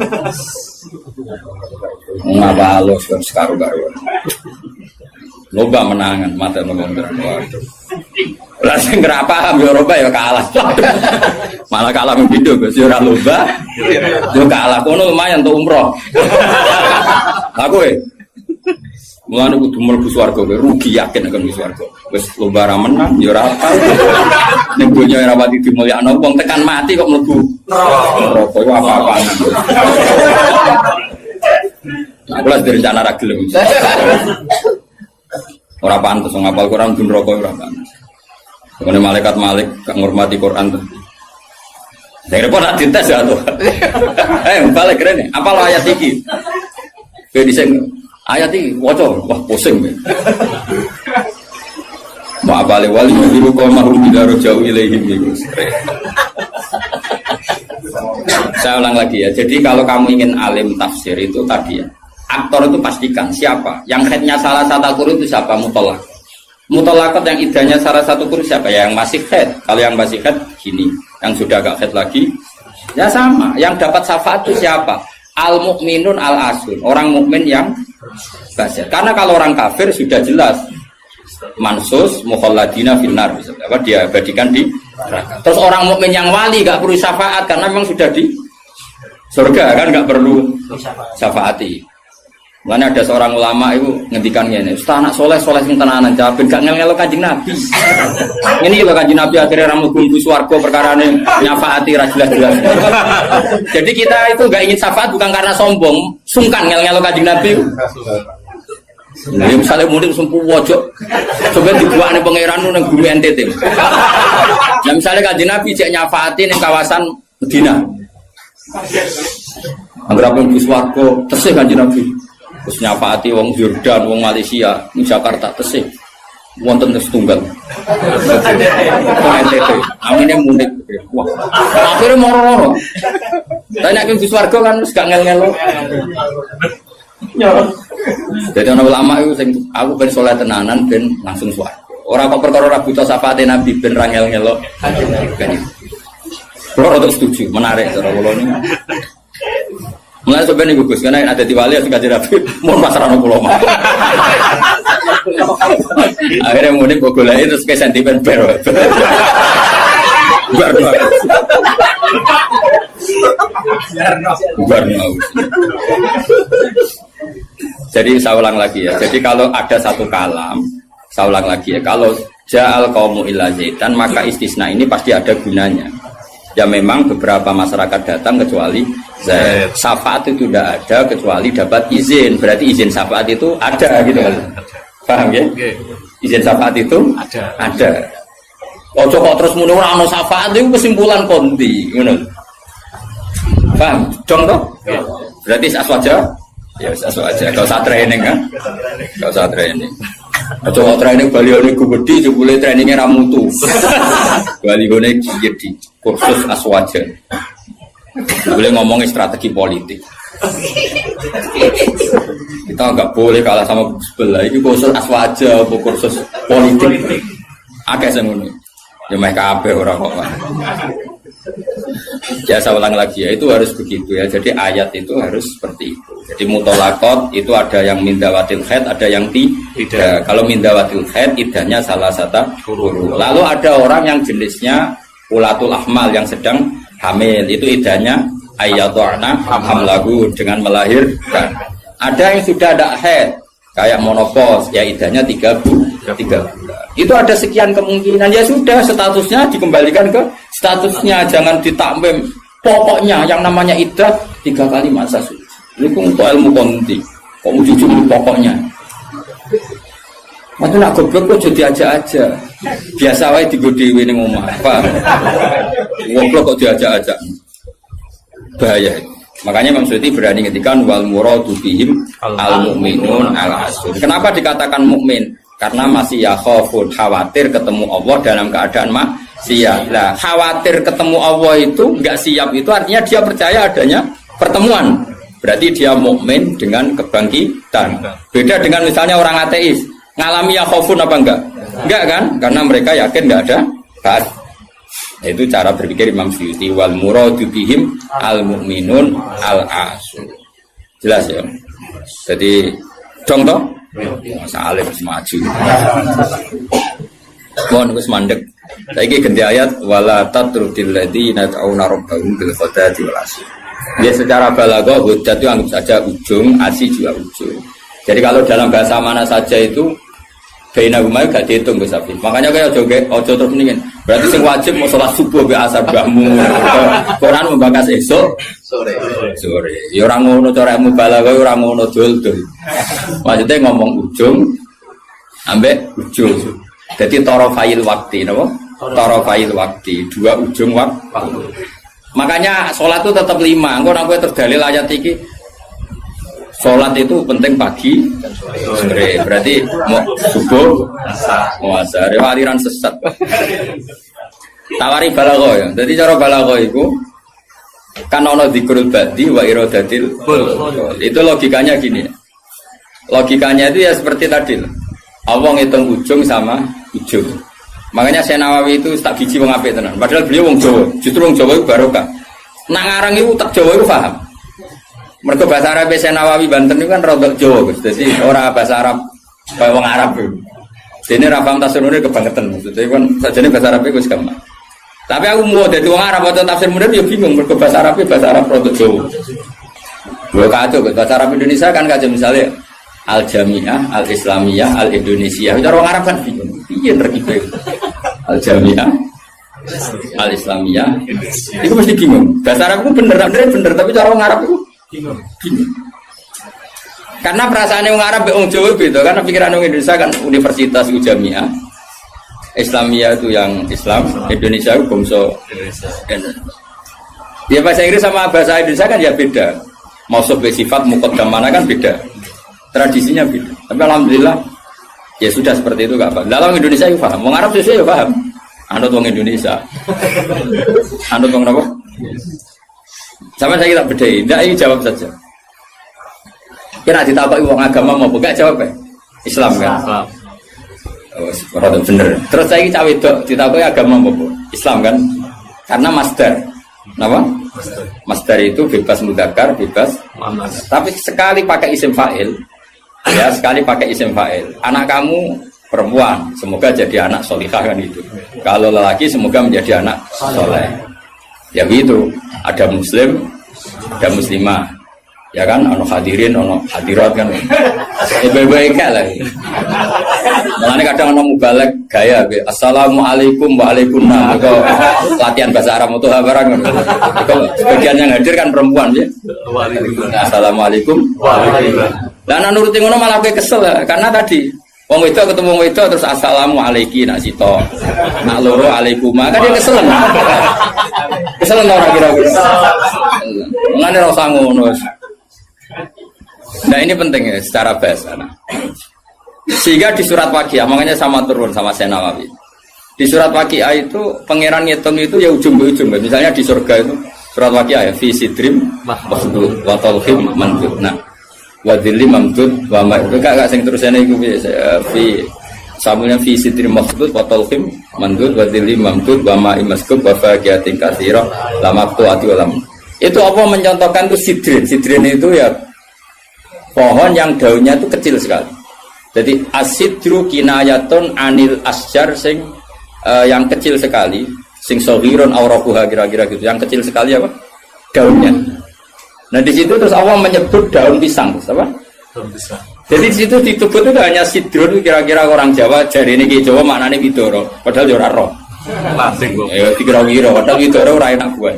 Ngapa lo sekarang-karuan. Loba menangan mata ngomong terang. Lah sing ora paham ya Eropa ya kalah. Malah kalah mung pindho Gus ora lomba. Yo kalah kono lumayan untuk umroh. Aku mulane kudu mlebu swarga kowe rugi yakin akan mlebu swarga. Wis lomba ra menang ya ora apa. Ning donya ora pati dimulyakno wong tekan mati kok mlebu neraka iku apa-apaan. Aku lah direncana ra gelem. Ora pantes ngapal Quran ben neraka ora pantes. Karena malaikat Malik gak ngurmati Quran tuh. Saya repot nak dites ya tuh. Balik keren nih. Apa ayat ini? Kayak diseng ayat ini, wacol, wah pusing. Ma balik wali biru kau mahrum bidaro jauh ilaihim itu. Saya ulang lagi ya. Jadi kalau kamu ingin alim tafsir itu tadi ya. Aktor itu pastikan siapa. Yang headnya salah satu Quran itu siapa mutolak. Mutolakot yang idahnya salah satu kurus siapa? Ya, yang masih head. Kalau yang masih head gini, yang sudah agak head lagi, ya sama. Yang dapat syafaat itu siapa? Al mukminun al asun, orang mukmin yang basir. Karena kalau orang kafir sudah jelas mansus mukhalladina finnar, apa dia abadikan di neraka. Terus orang mukmin yang wali gak perlu syafaat karena memang sudah di surga kan gak perlu syafaati. Karena ada seorang ulama itu ngendikan gini, Ustaz anak soleh sing tenanan jawabin gak ngel-ngelo Kanjeng Nabi. Ini lho Kanjeng Nabi akhirnya ramu gumbu swarga perkarane nyafaati ra jelas-jelas. Jadi kita itu gak ingin syafaat bukan karena sombong, sungkan ngel-ngelo Kanjeng Nabi. Nah, misalnya murid sempuh wojok, coba dibuat nih pangeran nang bumi NTT. Nah, misalnya Kanjeng Nabi cek nyafaati ning kawasan Medina. Anggere pun swarga tesih Kanjeng Nabi. Terus nyafaati wong Jordan, wong Malaysia, di Jakarta tesih. Wonten setunggal. NTT. Amine munik. Wah. Akhire moro-moro. Lah nek ing swarga kan wis gak ngel-ngelo. Ya. Jadi ana ulama iku sing aku ben saleh tenanan ben langsung swarga. Ora kok perkara ora buta syafaate Nabi ben ra ngel-ngelo. Kulo rada setuju, menarik cara kula niku. Mulai sebenarnya gugus karena ada di wali atau kajian Nabi mau pasaran ulama. Akhirnya mudik gogolai terus kayak sentimen baru. Jadi saya ulang lagi ya. Jadi kalau ada satu kalam, saya ulang lagi ya. Kalau ja'al qaumu illa zaitan maka istisna ini pasti ada gunanya. Ya memang beberapa masyarakat datang kecuali syafaat itu tidak ada kecuali dapat izin. Berarti izin syafaat itu ada gitu kan. Paham ya? Izin syafaat itu ada. Ojo kok terus muni ora ana syafaat itu kesimpulan kondi ngono. Paham? Dong toh? Berarti aswaja? Ya aswaja. Enggak usah training kan? Enggak usah training. Coba training balione gede jebule trainingnya ra mutu. Balione jadi kursus aswaja. Boleh ngomongin strategi politik. Kita nggak boleh kalah sama sebelah. Ini kursus aswaja, kursus politik. Akeh semuanya. Ya mereka kabeh orang kok. Ya saya ulang lagi ya, itu harus begitu ya. Jadi ayat itu harus seperti itu. Jadi mutolakot itu ada yang mindawatil khaid, ada yang tidak. Kalau mindawatil khaid idahnya salah satu huru. Lalu ada orang yang jenisnya ulatul ahmal yang sedang hamil, itu idahnya ayyatu'na hamlahu dengan melahirkan. Ada yang sudah ada haid kayak monopos, ya idahnya 3 bulan. Itu ada sekian kemungkinan, ya sudah statusnya dikembalikan ke statusnya, jangan ditakmim. Pokoknya yang namanya idah 3 kali masa suci. Ini untuk ilmu konti. Kok mau jujur pokoknya. Matu nak goblok kok jadi aja. Biasa wae digo dhewe ning omah. Paham? Goblok kok diajak-ajak. Bahaya. Makanya Imam Suyuti berani ngetikan wal muradu bihim al mu'minun al asun. Kenapa dikatakan mukmin? Karena masih yakhafun, khawatir ketemu Allah dalam keadaan maksiat. Nah, khawatir ketemu Allah itu enggak siap, itu artinya dia percaya adanya pertemuan. Berarti dia mukmin dengan kebangkitan. Beda dengan misalnya orang ateis, ngalami yakhafun apa enggak? Enggak kan? Karena mereka yakin enggak ada ba'ats. Itu cara berpikir Imam Suyuti wal muradu bihim al mu'minun al asun. Jelas ya. Jadi dong toh masalah wis maju. Mohon wis mandek. Saiki ganti ayat wala tatrudil ladzina ta'una rabbahum bil ghadati wal asyi. Ya secara balaghah hujjah itu anggap saja ujung, asyi juga ujung. Jadi kalau dalam bahasa mana saja itu baina umay gak dihitung Gus Afif. Makanya kayak ojo terus mendingin. Berarti sing wajib mau sholat subuh be asar bahmu. Quran membahas esok sore. Ya ora ngono cara mubalaghah ora ngono dul-dul. Maksudnya ngomong ujung ambek ujung. Jadi tarafail waktu napa? Tarafail waktu, dua ujung waktu. Makanya sholat itu tetap 5. Engko nek kowe terdalil ayat iki sholat itu penting pagi sore. Berarti mau subuh mau asar aliran sesat. Tawari balaghah ya. Jadi cara balaghah itu kan ono dzikrul badi wa iradatil itu logikanya gini. Logikanya itu ya seperti tadi. Allah ngitung ujung sama ujung. Makanya Syekh Nawawi itu tak biji wong apik tenan. Padahal beliau wong Jawa. Justru wong Jawa itu barokah. Nak ngarang itu tak Jawa itu paham. Mereka bahasa Arab Syekh Nawawi Banten itu kan rodok Jawa, Gus. Jadi orang bahasa Arab kayak wong Arab itu. Dene ra paham tafsir munir kebangetan. Maksudnya kan sajane bahasa Arab itu gampang. Tapi aku mau dadi wong Arab atau tafsir munir ya bingung mereka bahasa Arab rodok Jawa. Lho kacau bahasa Arab Indonesia kan kacau misalnya Al-Jami'ah, Al-Islamiyah, Al-Indonesia. Cara wong Arab kan bingung. Piye terkipe? Al-Jami'ah, Al-Islamiyah. Itu mesti bingung. Bahasa Arab itu bener, tapi cara wong Arab itu bingung. Karena perasaan orang Arab orang Jawa beda. Karena pikiran orang Indonesia kan universitas itu Jami'ah, Islamiyah itu yang Islam, Indonesia itu bangsa Indonesia. Ya bahasa Inggris sama bahasa Indonesia kan ya beda. Mau sifat muqaddam mana kan beda. Tradisinya beda. Tapi alhamdulillah ya sudah seperti itu gak apa. Dalam Indonesia itu paham. Orang Arab sih ya paham. Anut orang Indonesia. Anut orang apa? Sama saya tak bedai. Tidak, ini jawab saja. Kira ditapai uang agama mau buka jawab ya? Islam kan? Oh, bener. Terus saya cawe itu ditapai agama mau Islam kan? Karena masdar. Kenapa? Masdar itu bebas mudzakkar, bebas. Tapi sekali pakai isim fa'il, ya sekali pakai isim fa'il. Anak kamu perempuan, semoga jadi anak solihah kan itu. Kalau lelaki semoga menjadi anak soleh. Ya begitu. Ada muslim, ada muslimah. Ya kan, ono hadirin, ono hadirat kan. Baik-baik lah. Makanya kadang ono mubalek gaya, assalamualaikum waalaikumsalam. Itu latihan bahasa Arab untuk barang. Sebagian yang hadir kan perempuan ya. Assalamualaikum waalaikumsalam. Dan nurutin ngono malah gue kesel karena tadi wong itu ketemu wong itu terus assalamualaikum nak sito. Nak loro alaikuma kan dia kesel. Kesel ora kira-kira. Ngene ora usah ngono. Nah ini penting ya secara bahasa. Sehingga di surat Waqiah, makanya sama turun sama Syekh Nawawi. Di surat Waqiah itu pangeran ngitung itu ya ujung ke ujung. Misalnya di surga itu surat Waqiah ya fi sidrim mahdud wa talhim mandud. Nah, wa dhillim mamdud wa ma itu gak sing terusane iku fi samulnya fi sidrim mahdud wa talhim mandud wa dhillim mamdud wa ma imaskub wa faqiyatin katsira lamaqtu ati ulam. Itu apa mencontohkan itu sidrin. Sidrin itu ya pohon yang daunnya itu kecil sekali. Jadi asidru kinayatun anil asjar sing yang kecil sekali, sing sohiron aurakuha kira-kira gitu. Yang kecil sekali apa? Daunnya. Nah di situ terus Allah menyebut daun pisang, apa? Daun pisang. Jadi di situ disebut itu hanya sidrun kira-kira orang Jawa jari ini Jawa maknanya widoro. Padahal ora roh. Lasing kok. Kira-kira padahal widoro ora enak buah.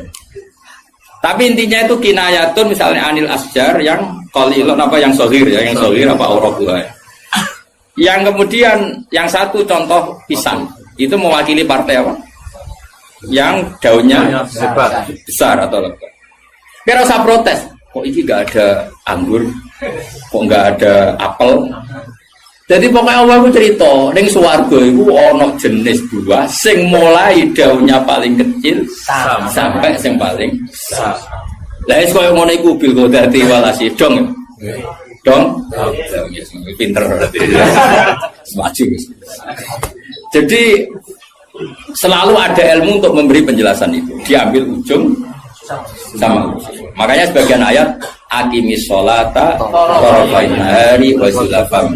Tapi intinya itu kinayatun misalnya anil asjar yang qalilun apa yang sohir ya, yang sohir apa aurakuha. Yang kemudian yang satu contoh pisang itu mewakili partai apa? Yang daunnya besar atau lebat. Kira usah protes. Kok ini gak ada anggur? Kok gak ada apel? Jadi pokoknya Allah itu cerita, ning swarga itu ono jenis buah sing mulai daunnya paling kecil sampai sing paling besar. Lah wis koyo ngono iku bil godati walasi dong. Dong. Pinter berarti. Maju. Jadi selalu ada ilmu untuk memberi penjelasan itu. Diambil ujung sama ujung. Makanya sebagian ayat aqimis sholata tarafain nahari wa zulafam.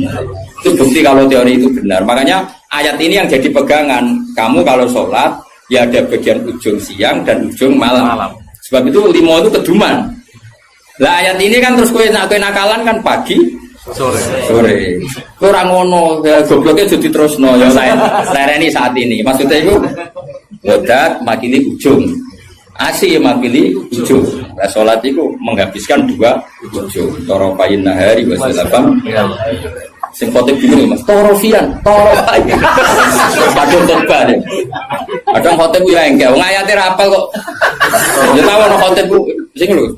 Itu bukti kalau teori itu benar. Makanya ayat ini yang jadi pegangan. Kamu kalau sholat ya ada bagian ujung siang dan ujung malam. Sebab itu 5 itu keduman. Lah ayat ini kan terus kowe nakalan kan pagi sore. Kurang ngono ya gobloknya jadi terusno ya lereni saat ini. Maksudnya itu wadat makili ujung. Asih makili ujung. Nah, sholat itu menghabiskan 2 ujung. Tarafain nahari wa zulafam. Sing khotib bingung Mas, torofian. Kadung khotbah deh. Kadang khotib ya engke, wong ayate ra apal kok. Ya tahu ono khotib sing lho.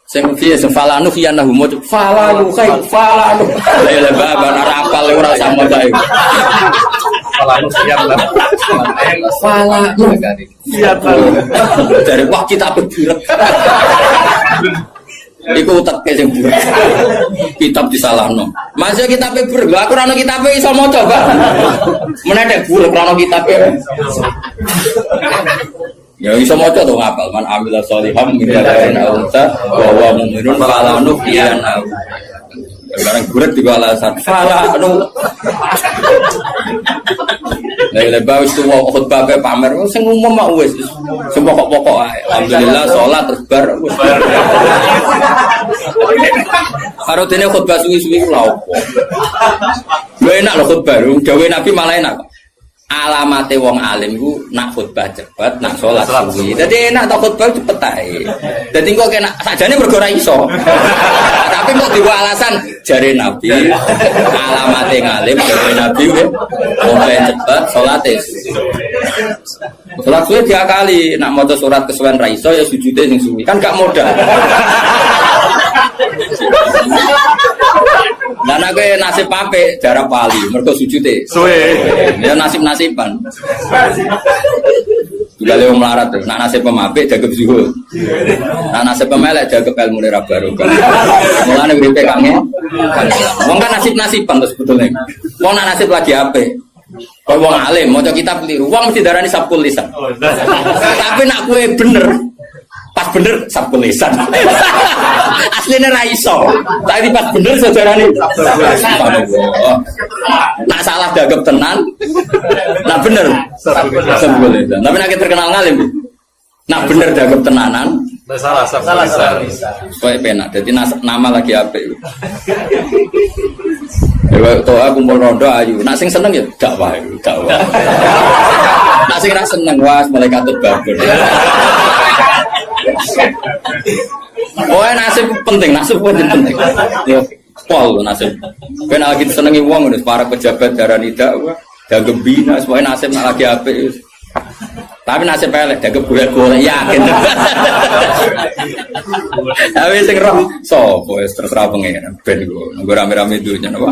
Sing piye sing falanu khiyanahu mo falanu kai falanu. Lah babar ora apal ora usah maca iku. Falanu khiyanah. Falanu dari wah kita berburet. Iku teke sing buruk. Kitab disalahno. Masih kitabe buruk. Lha aku ora ono kitabe iso maca, Pak. Menedek buruk ora ono kitabe. Ya iso maca to ngapal man amila sholiham min dzakarin aw unsa wa huwa mu'minun fala nuhyiyanna. Barang buruk di alasan fala anu. Lah bae itu khutbah pe pamer sing umum mak wis. Sing pokok-pokok ae. Alhamdulillah salat terus bar. Karo dene khutbah suwi-suwi ku lha opo. Lho enak lho khutbah, dawe Nabi malah enak. Alamate wong alim ku nak khutbah cepet, nak salat suwi. Dadi enak tok khutbah cepet ae. Dadi kok enak sakjane mergo ora iso. Tapi kok diwa alasan jare Nabi, alamate ngalim jare Nabi wong cepet salate. Salat suwi diakali, nak maca surat kesuwen ra iso ya sujude sing suwi. Kan gak modal. Dan aku nasib pape jarak pali, mereka sujute. Suwe. Ya nasib-nasiban. Juga lewat melarat tuh. Nak nasib pemape jaga zuhud. Nak nasib pemelek jaga ilmu nira baru. Mulane uripe kange. Wong kan nasib-nasiban tuh sebetulnya. Wong nak nasib lagi ape? Kau wong alim, mau kita beli uang mesti darani sabkul lisan. Tapi nak kue bener. Pas bener sabkul lisan. Aslinya raiso. Tapi pas bener saudarane. Nak salah dagep tenan. Nak bener sabkul lisan. Tapi nak terkenal ngalim. Nak bener dagep tenanan. Salah sabkul lisan. Kowe penak. Dadi nama lagi apik. Ya toa kumpul rondo ayu. Nak sing seneng ya dakwah. Nak sing ra seneng was malaikat babon. Oh nasib penting, nasib penting. Ya pol nasib. Ben lagi senengi wong ngono para pejabat darani dakwah, dagem bina supaya nasib lagi apik. Tapi nasib elek dagem golek-golek yakin. Tapi sing roh sapa wis terserah pengen ben iku. Nggo rame-rame dunya napa.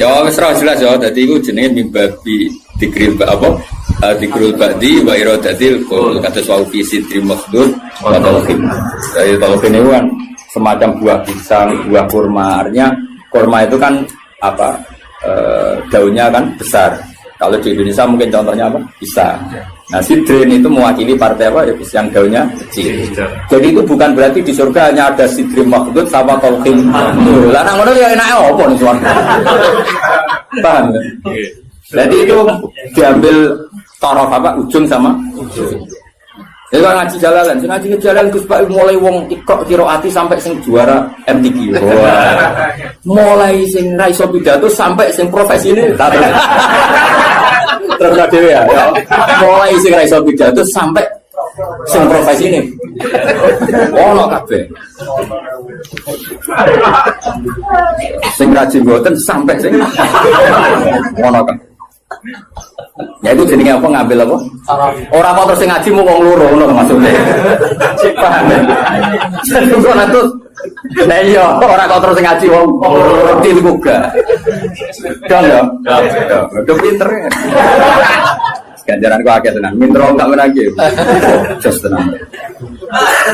Ya wis ora jelas ya dadi iku jenenge mimbabi dikril apa? Dikrul ba'di wa iradatil qul kata suau fi sidri makhdud wa talqin. Jadi talqin itu kan semacam buah pisang, buah kurma. Artinya kurma itu kan apa? Daunnya kan besar. Kalau di Indonesia mungkin contohnya apa? Pisang. Nah, sidrin itu mewakili partai apa? Ya pisang daunnya kecil. Jadi itu bukan berarti di surga hanya ada sidri makhdud sama talqin. Lah nang ngono ya enake apa nih suwan. Paham ya? Jadi itu diambil taraf apa ujung sama ujung. Jadi kalau ngaji jalalan, ngaji jalan Gus Pak mulai wong tikok kiroati sampai sing juara MTQ. Mulai sing ra iso pidato sampai sing profesi ini. Terus dhewe ya. Mulai sing ra iso pidato sampai sing profesi ini. Ono kabeh. Sing rajin mboten sampai sing ono kabeh. Ya itu jenenge apa ngambil apa? Orang kok terus ngaji mau wong loro ngono maksudnya. Paham ya? Kok natus. Lah iya, orang kok terus ngaji wong loro juga. Dong ya. Udah pinter ya. Ganjaran kok akeh tenan. Mintro gak menagi. Jos tenan.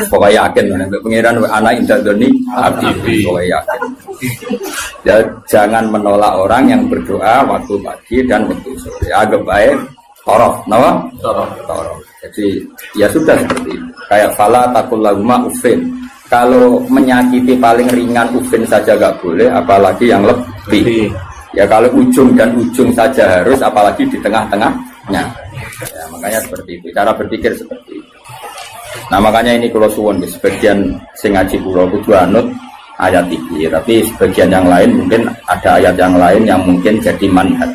Pokoknya yakin nek pengiran anak indah doni abdi. Pokoknya yakin. Ya, jangan menolak orang yang berdoa waktu pagi dan waktu sore. Agak baik, torof, nama? Torof. Jadi ya sudah seperti itu. Kayak fala takul lahuma ufin. Kalau menyakiti paling ringan ufin saja gak boleh, apalagi yang lebih. Ya kalau ujung dan ujung saja harus, apalagi di tengah-tengahnya. Ya, makanya seperti itu. Cara berpikir seperti itu. Nah makanya ini kalau suwon sebagian sing ngaji kula kudu anut ayat ini, tapi sebagian yang lain mungkin ada ayat yang lain yang mungkin jadi manhaj.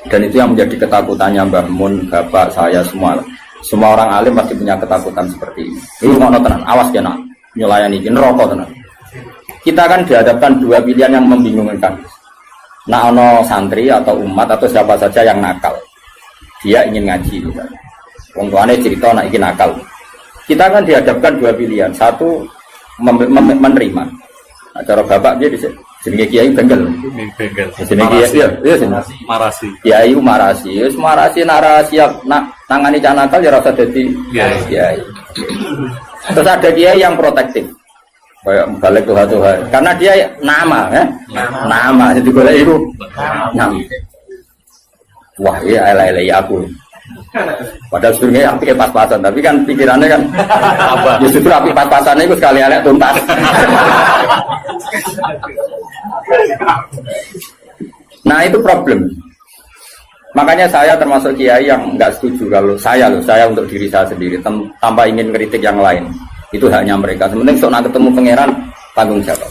Dan itu yang menjadi ketakutannya Mbah Mun, bapak saya semua. Semua orang alim pasti punya ketakutan seperti ini. Ini ngono tenan, awas kena nyelayan iki neraka tenan. Kita kan dihadapkan dua pilihan yang membingungkan. Nah ono santri atau umat atau siapa saja yang nakal. Dia ingin ngaji misalnya. Wong tuane cerita nak iki nakal. Kita kan dihadapkan dua pilihan. Satu menerima. Nah, cara bapak dia jenenge kiai bengkel. Bengkel. Jenenge kiai iya Marasi. Kiai marasi. Wis marasi nak rahasia nak tangani cah nakal ya rasa dadi kiai. Terus ada kiai yang protektif. Kayak balik Tuhan. Karena dia nama ya. Nama jadi golek iku. Nama. Wah, iya elek-elek aku. Padahal sebenarnya api pas-pasan, tapi kan pikirannya kan apa? Justru api pas-pasannya itu sekali elek tuntas. Nah itu problem. Makanya saya termasuk kiai yang nggak setuju kalau saya untuk diri saya sendiri tanpa ingin kritik yang lain. Itu haknya mereka. Sementing sok nak ketemu pangeran tanggung jawab.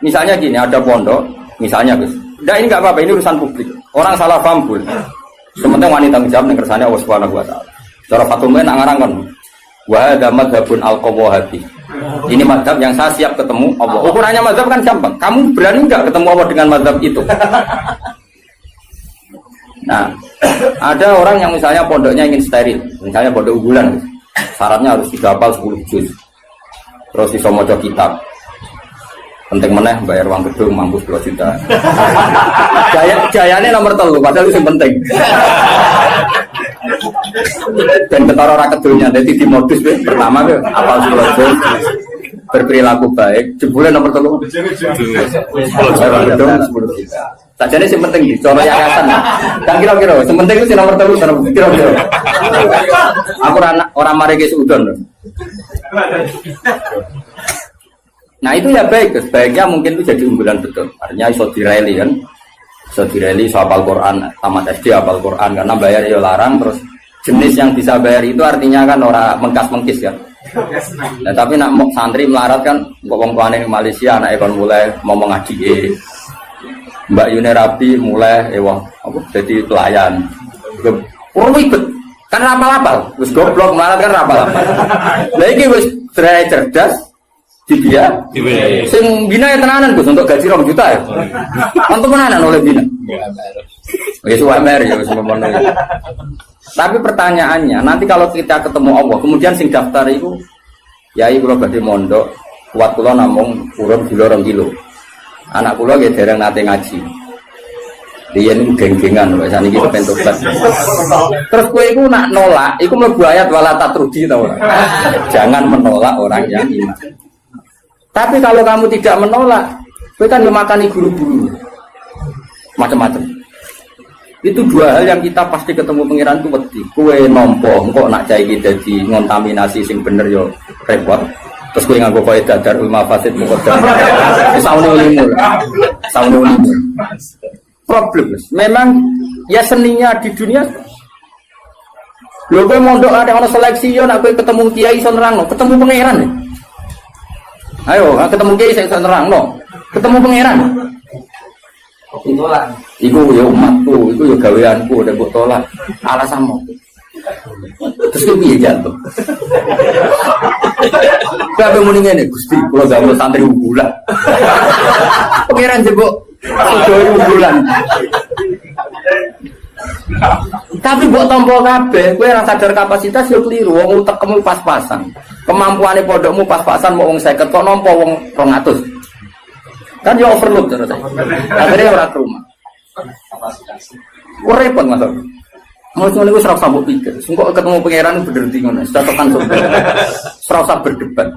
Misalnya gini, ada pondok, misalnya Gus. Nah ini nggak apa-apa, ini urusan publik. Orang salah paham pun. Sementing wanita tanggung jawab ning kersane Allah Subhanahu wa taala. Cara Fatumah nak ngarang kan. Wa hadza madzhabun al-qawahati. Ini mazhab yang saya siap ketemu Allah. Ukurannya mazhab kan gampang. Kamu berani enggak ketemu Allah dengan mazhab itu? Nah, ada orang yang misalnya pondoknya ingin steril, misalnya pondok unggulan. Syaratnya harus dihafal 10 juz. Terus iso maca kitab. Penting meneh bayar uang gedung mampu 10 juta. Jayane nomor 3 padahal itu yang penting. Dan ketara ora kedulnya dadi di modus pertama apal 10 juz. Berperilaku baik, jebule nomor 3. Bayar gedung 10 juta. Sajane sing penting dicono yayasan. Kan kira-kira sing penting itu nomor 3 kira-kira. Aku ora mari ke Sudan. Nah itu ya baik, sebaiknya mungkin itu jadi unggulan betul. Artinya iso direli kan, iso direli, iso hafal Quran, tamat SD hafal Quran, karena bayar ya larang. Terus jenis yang bisa bayar itu artinya kan orang mengkas-mengkis kan. Nah, tapi nak santri melarat kan, ngomong tuane di Malaysia, anak ekon mulai ngomong ngaji. Mbak Yuni Rabi mulai, aku jadi pelayan. Ribet, kan rapal-rapal, wis goblok melarat kan rapal-rapal. Lagi wis cerdas. Dia, sing bina ya tenanan Gus untuk gaji 2 juta ya. Untuk tenanan oleh bina. Ya UMR ya semua. Tapi pertanyaannya, nanti kalau kita ketemu Allah, kemudian sing daftar itu, ya kula badhe mondok, kuat kula namung urun gula 2 kilo. Anak kula nggih dereng nate ngaji. Dia ini geng-gengan, misalnya gitu pentobat. Terus kowe iku nak nolak, iku mlebu ayat wala tatrudi tau ora. Jangan menolak orang yang iman. Tapi kalau kamu tidak menolak, kowe kan memakani guru-guru, macam-macam. Itu 2 hal yang kita pasti ketemu pengiran itu wedi. Kowe nampa engko nak cah iki dadi ngontaminasi sing bener yo repot. Terus kowe nganggo kaidah darul mafasid muqaddam. Saune ulimu. Problem. Memang ya seninya di dunia. Lho kowe mondok ada seleksi yo nak kowe ketemu kiai iso nerangno, ketemu pengiran. Ayo, ketemu kiai saya nerangno. Ketemu pangeran. Tolak. Iku ya umatku, iku ya gaweanku, nek mbok tolak alasanmu. Terus piye jatuh? Kabeh muni ngene, Gusti, kula gawe santri unggulan. Pangeran jebok sedoyo unggulan. Tapi buat tombol kabeh, kowe ora sadar kapasitas yo keliru. Wong utekmu pas-pasan. Kemampuane pondokmu pas-pasan mau wong 50 kok nampa wong 200. Kan yo overload terus. Akhirnya ora ke rumah. Ora repot Mas. Mau ngono iku ora usah mbok pikir. Engko ketemu pangeran bener ndi ngono. Cocokan sok. Ora usah berdebat.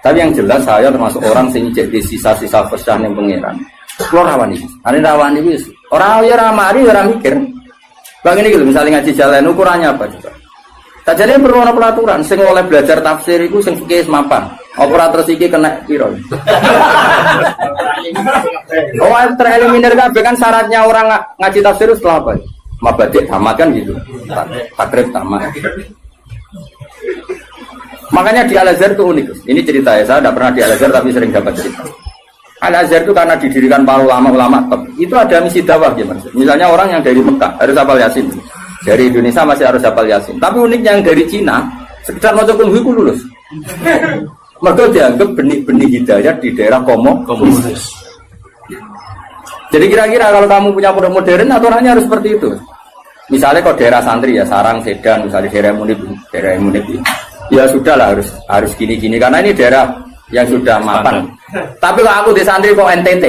Tapi yang jelas saya termasuk orang sing jadi sisa-sisa pesan yang pangeran. Kulo rawani. Ane rawani wis. Ora ya ora mari ora mikir. Bang ini gitu, misalnya ngaji jalan ukurannya apa juga? Tak jadi perlu ada pelaturan. Sing oleh belajar tafsir itu sing fikih mapan. Operator iki kena piro. Oh, tereliminir kabeh kan syaratnya orang ngaji tafsir setelah apa? Mabadik tamat kan gitu. Takrib tamat. Makanya di Al-Azhar itu unik. Ini cerita ya, saya tidak pernah di Al-Azhar tapi sering dapat cerita. Al-Azhar itu karena didirikan para ulama-ulama top. Itu ada misi dakwah ya Mas. Misalnya orang yang dari Mekah harus hafal Yasin. Dari Indonesia masih harus hafal Yasin. Tapi uniknya yang dari Cina sekitar maca kulhu iku lulus. Mereka dianggap benih-benih hidayah di daerah komunis. Jadi kira-kira kalau kamu punya produk modern aturannya harus seperti itu. Misalnya kalau daerah santri ya Sarang, Sedan, misalnya daerah Munib. Ya sudahlah harus gini-gini karena ini daerah yang sudah mapan. Tapi kalau aku di santri kok NTT,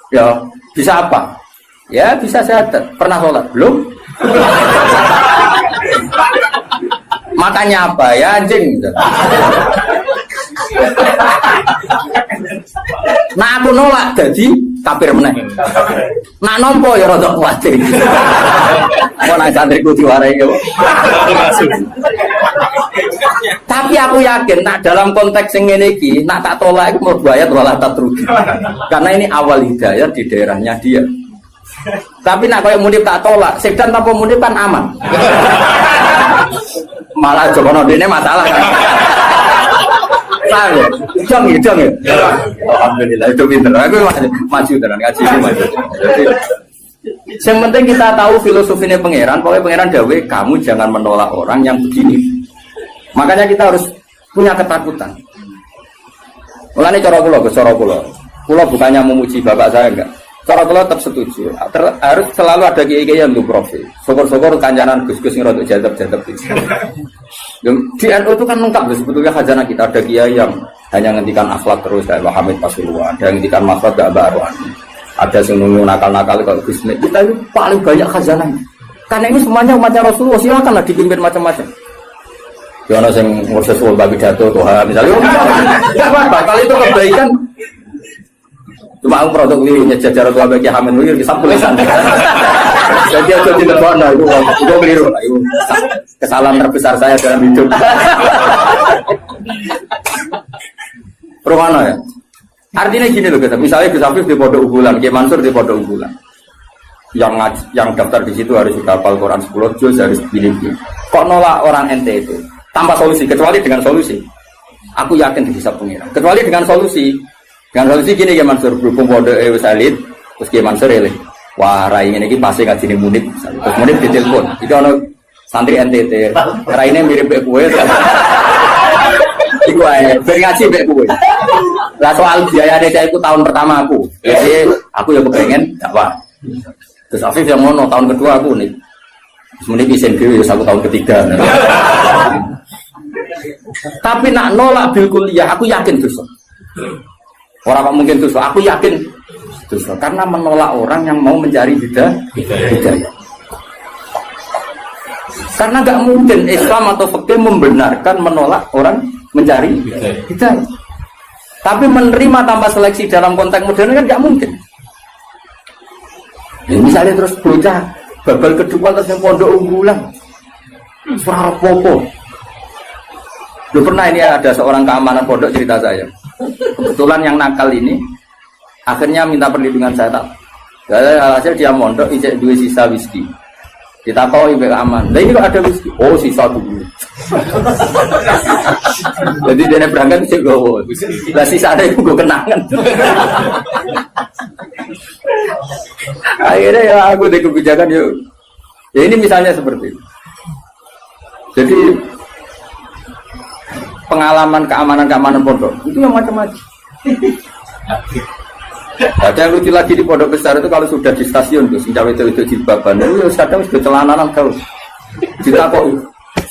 ya bisa apa? Ya bisa syahadat. Pernah sholat? Belum? Makannya apa? Ya anjing. Nah aku nolak jadi kafir meneh. Nak nompo ya rada kuwatir. Mau nang santriku diwarai ya. Tapi aku yakin nak dalam konteks yang ini nak tak tolak itu mlebu ayat wala tatruki. Karena ini awal hidayah di daerahnya dia. Tapi nak koyo Munib tak tolak, Sedan tanpa Munib kan aman. Malah jokono dene masalah kan. Tahu, jong ya. Alhamdulillah itu pinter. Aku maju tenan ngaji maju. Yang penting kita tahu filosofinya pangeran. Pokoknya pangeran dawe kamu jangan menolak orang yang begini. Makanya kita harus punya ketakutan. Mulane cara kula bukannya memuji bapak saya enggak. Cara kula tetap setuju. Harus selalu ada kiai-kiai yang untuk profil. Syukur-syukur kancanan Gus-gus yang rodok jadab-jadab itu. Di NU itu kan lengkap sebetulnya khazanah kita. Ada kiai yang hanya ngendikan akhlak terus kayak Hamid Pasuruan, ada yang ngendikan makhluk gak baruan. Ada yang nunggu nakal-nakal kalau Gus. Kita itu paling banyak khazanahnya. Karena ini semuanya umatnya Rasulullah, silakanlah dipimpin macam-macam. Ya ana sing ngurus wong babi dato Tuhan misalnya. Enggak apa-apa, kalau itu kebaikan. Cuma aku produk ini jajar tua bagi Hamid Wir kisah tulisan. Jadi aku tidak pernah itu keliru. Itu kesalahan terbesar saya dalam hidup. Permana ya? Artinya gini loh kita. Misalnya Gus Afif di Pondok Unggulan, Kiai Mansur di Pondok Unggulan. Yang daftar di situ harus sudah hafal Quran 10 juz harus begini. Kok nolak orang NTT tanpa solusi kecuali dengan solusi. Aku yakin bisa pengira. Kecuali dengan solusi. Dengan solusi gini Kiai Mansur berhubung pondok wis elit, terus Kiai Mansur eling. Wah, rai ngene iki pasti ngajine Munib. Terus Munib ditelepon. Iki ana santri NTT. Raine mirip mek kowe. Iku ae, ben ngaji mek kowe. Lah soal biayane saya iku tahun pertama aku. Jadi aku ya kepengen dakwah. Terus Afif yang ngono tahun kedua aku nih. Terus Munib isin dhewe aku tahun ketiga. Tapi nak nolak bil kuliah aku yakin dosa. Orang kok mungkin dosa, aku yakin dosa karena menolak orang yang mau mencari hidayah. Karena nggak mungkin Islam atau fikih membenarkan menolak orang mencari hidayah. Tapi menerima tanpa seleksi dalam konteks modern kan nggak mungkin. Ya, misalnya terus bocah babal kedua terus yang Pondok Unggulan, suara popo. Lu pernah ini ada seorang keamanan pondok cerita saya. Kebetulan yang nakal ini akhirnya minta perlindungan saya tak. Hasil dia mondok ijek 2 sisa whisky. Ditakoi mbek aman. Lah ini kok ada whisky? Oh, sisa dulu. Jadi dia berangkat ijek gowo. Lah sisane iku go kenangan. Akhirnya ya aku di kebijakan yuk. Ya ini misalnya seperti itu. Jadi pengalaman keamanan pondok itu yang macam-macam. Ada yang lucu lagi di pondok besar itu kalau sudah di stasiun tuh, cawe itu jilbaban, itu kadang sudah celananan kau. Kita kok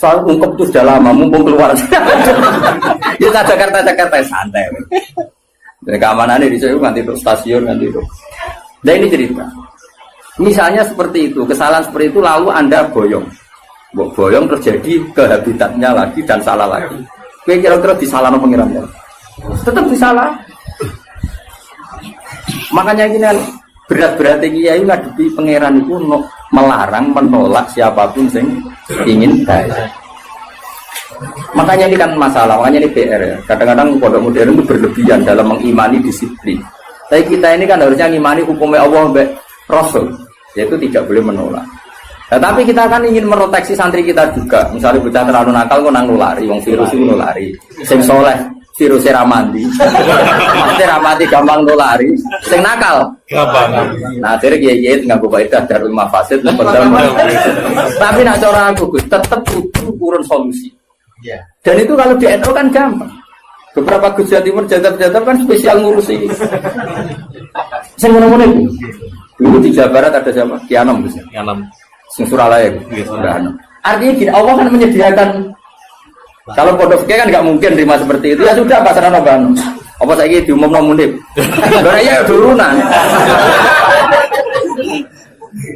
soal ungkep itu sudah lama, mumpung keluar. Kita Jakarta santai. Dan keamanannya di sana nanti itu stasiun nanti itu. Nah ini cerita. Misalnya seperti itu, kesalahan seperti itu lalu Anda boyong. Boyong terjadi ke habitatnya lagi dan salah lagi. Kira-kira disalahkan pengirannya. Tetap disalah. Makanya ini kan berat-beratnya kiai ngadepi pangeran itu melarang menolak siapapun yang ingin baik. Makanya ini kan masalah, makanya ini PR ya. Kadang-kadang pondok modern itu berlebihan dalam mengimani disiplin. Tapi kita ini kan harusnya mengimani hukumnya Allah mbak Rasul, yaitu tidak boleh menolak. Nah, tapi kita kan ingin meroteksi santri kita juga. Misalnya bocah terlalu nakal kok nang nulari, wong virus itu nulari. Sing soleh virusnya ramandi. Pasti ramandi gampang nulari. Sing nakal gampang. Nah, akhirnya kiai nganggo kaidah darul mafasid tapi nak cara aku Gus tetap butuh urun solusi. Dan itu kalau di NU kan gampang. Beberapa Gus Jawa Timur jadab-jadab kan spesial ngurusi. Sing ngono-ngono itu. Dulu di Jawa Barat ada siapa? Kianom Gus. Kianom. Sing Suralaya gitu. Artinya gini, Allah kan menyediakan. Kalau pondok fikih kan nggak mungkin terima seperti itu. Ya sudah pasaran Bang. Apa saiki diumumno mundip. Lha ya turunan.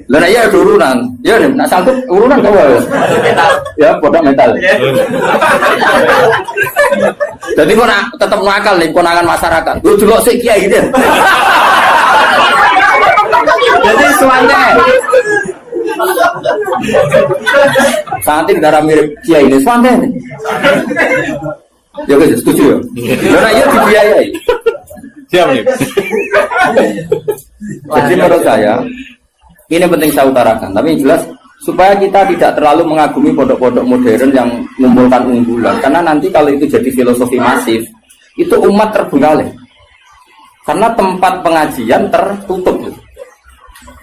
Lha ya turunan. Ya nek sangkut urunan kau ya pondok mental. Jadi kok tetap nakal nih konangan masyarakat. Lu delok sik kiai gitu. Jadi suannya Santi darah mirip kiai ini santai. Ya guys, setuju ya. Karena ia dibiayai. Siap nih. Jadi menurut saya ini penting saya utarakan. Tapi yang jelas supaya kita tidak terlalu mengagumi pondok-pondok modern yang mengumpulkan unggulan. Karena nanti kalau itu jadi filosofi masif, itu umat terbengkalai. Karena tempat pengajian tertutup.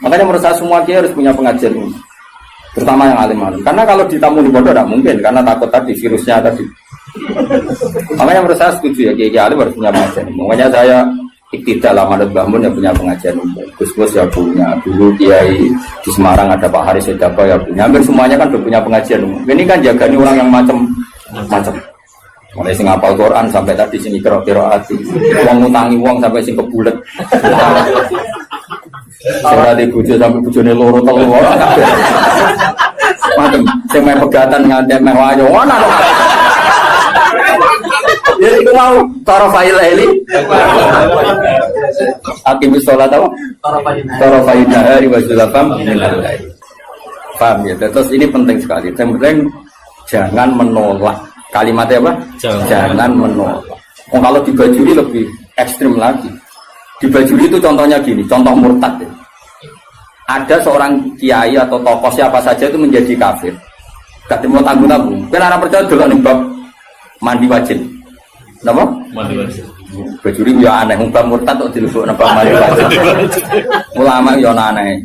Makanya menurut saya semua kiai harus punya pengajian ini, terutama yang alim-alim. Karena kalau ditamu di pondok tidak mungkin, karena takut tadi virusnya tadi. Makanya menurut saya setuju ya kiai alim harus punya pengajian. Makanya saya tidak lama ada bangun yang punya pengajian. Gus-gus ya punya. Dulu kiai di Semarang ada Pak Haris Sedapa ya punya. Hampir semuanya kan sudah punya pengajian. Ini kan jagani orang yang macam-macam. Mulai sing hafal Quran sampai tadi sing kira-kira hati. Uang ngutangi uang sampai sing kebulet. Saya di bujo sampai bujone loro telu ora kabeh. Macam sing main pegatan nganti meh wayo ana. Ya iku mau tarafai laili. Aqimis shalat apa? Tarafai nahari wa zulfam minal lail. Paham ya? Terus ini penting sekali. Yang penting jangan menolak. Kalimatnya apa? Jangan menolak. Kalau dibajuri lebih ekstrim lagi. Dibajuri itu contohnya gini, contoh murtad ya. Ada seorang kiai atau tokoh siapa saja itu menjadi kafir. Gak mau tanggung-tanggung. Kan orang percaya dulu nih bab mandi wajib. Kenapa? Mandi wajib. Bajuri ya aneh, bab murtad kok dilebok bab mandi wajib. Ulama ya aneh.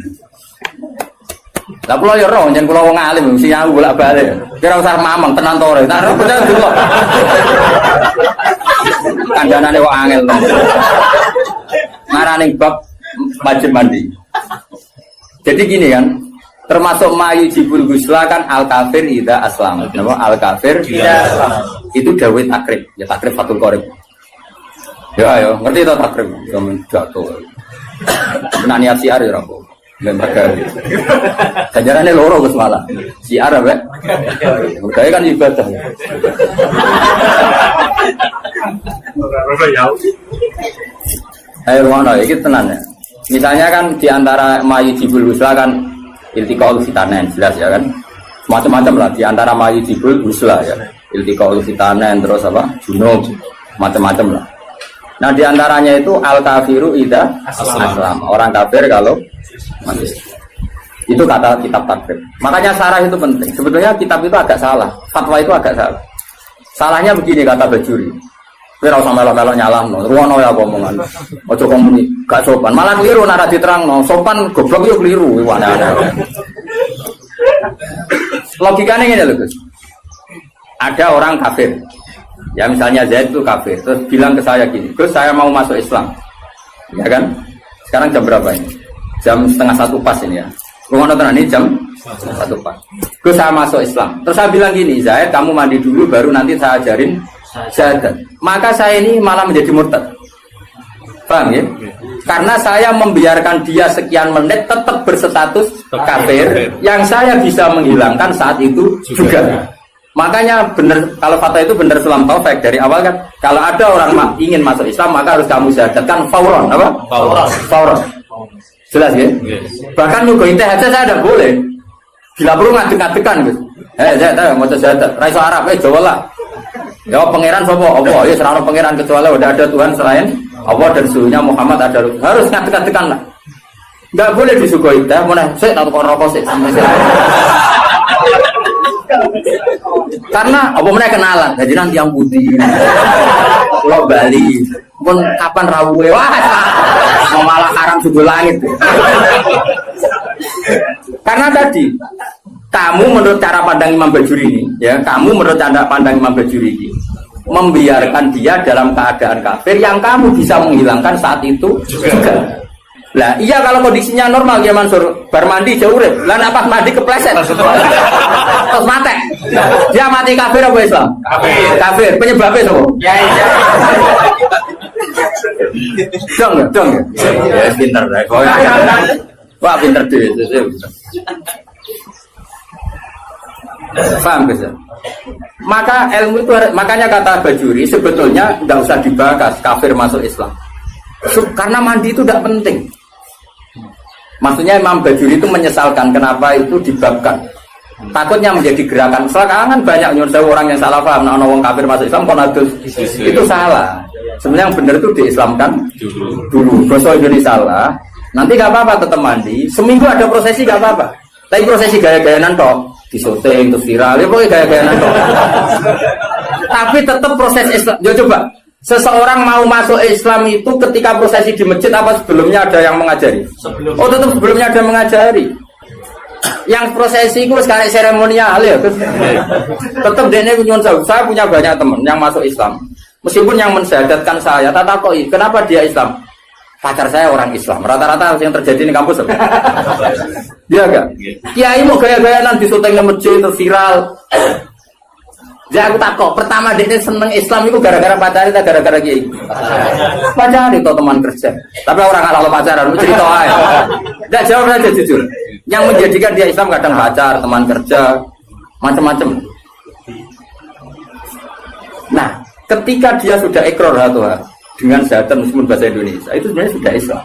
Lah kula ya roh, yen kula wong alim mesti aku bolak-balik. Kira usah mamang tenan to ora. Tak percaya dulu. Kandhanane kok angel. Ngarane bab wajib mandi. Jadi gini kan, termasuk mayu jibul gusla kan al kafir ida aslam. Nama al kafir ida aslam. Itu dawai takrib, ya takrib fatul qorib. Ya ayo, ngerti to takrib? Zaman jatuh. Nah niat siar ya rapo. Lembaga. Kajarannya loro Gus malah. Siar apa? Mereka kan ibadah. Ayo mana iki tenan ya. Misalnya kan diantara mayujibul husla kan iltiqaul fitanen jelas ya kan. Macam-macam lah diantara mayujibul husla ya. Iltiqaul fitanen terus apa? Junub macam-macam lah. Nah diantaranya itu al kafiru ida aslam. Orang kafir kalau mati. Itu kata kitab takrib. Makanya sarah itu penting. Sebetulnya kitab itu agak salah. Fatwa itu agak salah. Salahnya begini kata Bajuri. Kira usah melok-melok nyalahno. Ruwono ya omongan. Ojo komuni, gak sopan. Malah keliru nara diterangno. Sopan goblok yo keliru. Logikanya ngene lho, Gus. Ada orang kafir. Ya misalnya Zaid itu kafir. Terus bilang ke saya gini, "Gus, saya mau masuk Islam." Ya kan? Sekarang jam berapa ini? Jam 12:30 pas ini ya. Rumah nonton ini jam 1 pas. Gue saya masuk Islam. Terus saya bilang gini, Zaid kamu mandi dulu baru nanti saya ajarin syahadat. Maka saya ini malah menjadi murtad. Paham ya? Karena saya membiarkan dia sekian menit tetap berstatus kafir yang saya bisa menghilangkan saat itu juga. Makanya benar kalau fatwa itu benar Islam taufik dari awal kan. Kalau ada orang ingin masuk Islam maka harus kamu syahadatkan fauron apa? Fauron. Jelas ya? Bahkan nyuguhin teh aja saya tidak boleh. Bila perlu ngadek-ngadekan gitu. Saya tahu mau syahadat. Raiso Arab Jawa lah. Ya pangeran sapa? Allah. Ya serana pangeran kecuali udah ada Tuhan selain Allah dan suhunya Muhammad ada harus ngadek-ngadekan lah. Enggak boleh disuguhi teh, mau sik tak tukar rokok sik. Karena apa meneh kenalan, jadi nanti yang putih. Pulau Bali, pun kapan rawuhe wah mau malah haram sudul langit. Karena tadi kamu menurut cara pandang Imam Bajuri ini, ya kamu menurut cara pandang Imam Bajuri ini membiarkan dia dalam keadaan kafir yang kamu bisa menghilangkan saat itu juga. Lah iya kalau kondisinya normal ya Mansur bar mandi jauh urip. Lah nek pas mandi kepleset. Terus mati. Dia mati kafir apa Islam? Kafir. Kafir. Penyebabnya apa? Ya iya. Dong. Ya pinter lah. Wah pinter deh. Paham bisa? Maka ilmu itu makanya kata Bajuri sebetulnya tidak usah dibahas kafir masuk Islam. Karena mandi itu tidak penting. Maksudnya Imam Bajuri itu menyesalkan kenapa itu dibabkan. Takutnya menjadi gerakan. Sekarang banyak nyuruh orang yang salah paham. Nah, orang kafir masuk Islam konadus itu salah. Sebenarnya yang benar itu diislamkan dulu. Bahasa Indonesia salah. Nanti gak apa-apa tetap mandi. Seminggu ada prosesi gak apa-apa. Tapi prosesi gaya-gayanan toh disyuting terus viral. Ya pokoknya gaya-gayanan toh. Tapi tetap proses Islam. Coba. Seseorang mau masuk Islam itu ketika prosesi di masjid apa sebelumnya ada yang mengajari? Oh tetap sebelumnya ada yang mengajari. Yang prosesi itu sekarang seremonial ya. Tetap dene kunjungan saya punya banyak teman yang masuk Islam. Meskipun yang mensyahadatkan saya, tak takoi kenapa dia Islam? Pacar saya orang Islam. Rata-rata yang terjadi di kampus. Dia enggak? Kiai mau gaya-gayaan di syuting di masjid terus viral. Jadi aku takut, pertama dia seneng Islam itu gara-gara pacaran atau gara-gara kiai? Pacaran itu teman kerja. Tapi orang kalau pacaran, cerita aja. Tidak jawab saja jujur. Yang menjadikan dia Islam kadang pacar, teman kerja, macam-macam. Nah, ketika dia sudah ikrar dengan syahadat meskipun bahasa Indonesia, itu sebenarnya sudah Islam.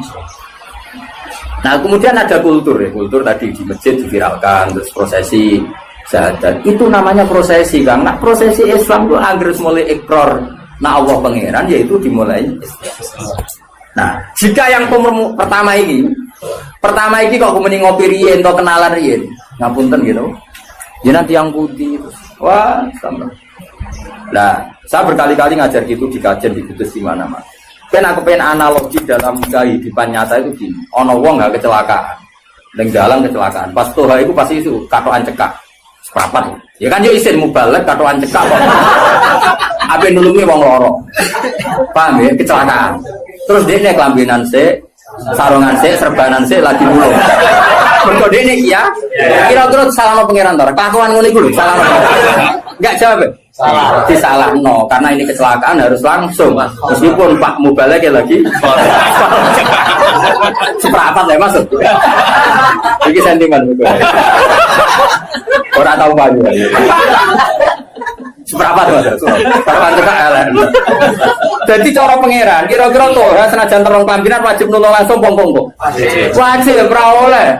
Nah, kemudian ada kultur ya, kultur tadi di masjid diviralkan, terus prosesi. Syahadat itu namanya prosesi Kang. Nah prosesi Islam itu agar mulai ikrar nah Allah pangeran yaitu dimulai. Nah jika yang pertama ini kok kemudian ngopi rien atau kenalan rien ngapunten gitu ya nanti yang putih wah sama. Nah saya berkali-kali ngajar gitu di kajian di Kudus di mana-mana. Aku pengen analogi dalam kehidupan nyata itu gini. Ono wong gak kecelakaan, dalam kecelakaan. Pas toha itu pasti itu katoan cekak. Seprapat, ya kan yo isin mubalek katoan cekak kok. Ape nulungi wong loro. Paham ya kecelakaan. Terus dia nek lambenan sik, sarungan sik, serbanan sik lagi mulung. Mergo dene ya, kira-kira salah pangeran to. Kelakuan ngono iku lho, salah. Enggak jawab. Salah. Disalahno karena ini kecelakaan harus langsung. Meskipun Pak mubalek lagi seprapat ya masuk. Iki sentimen betul. Orang tahu banyak. Seberapa tuh? Seberapa juga LN. Jadi cara pangeran, kira-kira tuh senajan terong kelambinan wajib nulung langsung pong-pong. Wajib, oleh.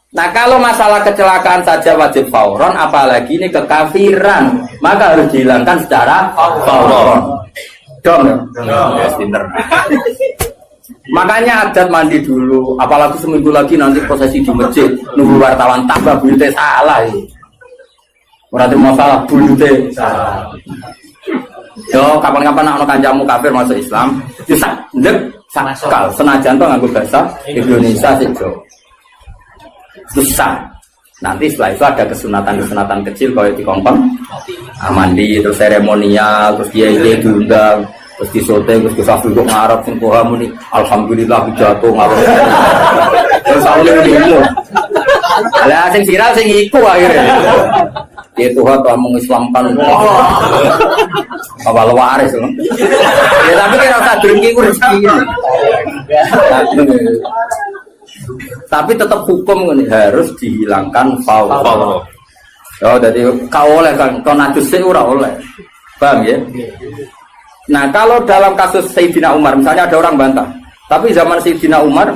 Nah kalau masalah kecelakaan saja wajib fauron, apalagi ini kekafiran, maka harus dihilangkan secara fauron. Dong, ya, pinter. Makanya adat mandi dulu, apalagi seminggu lagi nanti prosesi di masjid, nunggu wartawan tambah bunte salah ini. Berarti masalah bunte salah. Yo, kapan-kapan anak kancamu kafir masuk Islam, bisa ndek sakal senajan tuh nganggo bahasa Indonesia sih, Jo. Susah. Nanti setelah itu ada kesunatan kecil kalau di kongkong, mandi terus seremonial, terus dia diundang. Terus disote terus ke sapi kok ngarep sing poha muni alhamdulillah jatuh ngarep. Terus saule demo. Lah sing viral sing iku akhirnya. Ya Tuhan telah mengislamkan awal waris. Ya tapi kan rasa drengki ku rezeki. Tapi tetap hukum ini harus dihilangkan faul. Oh, jadi kau oleh kan kau najis ora oleh. Paham ya? Nah, kalau dalam kasus Sayyidina Umar misalnya ada orang bantah, tapi zaman Sayyidina Umar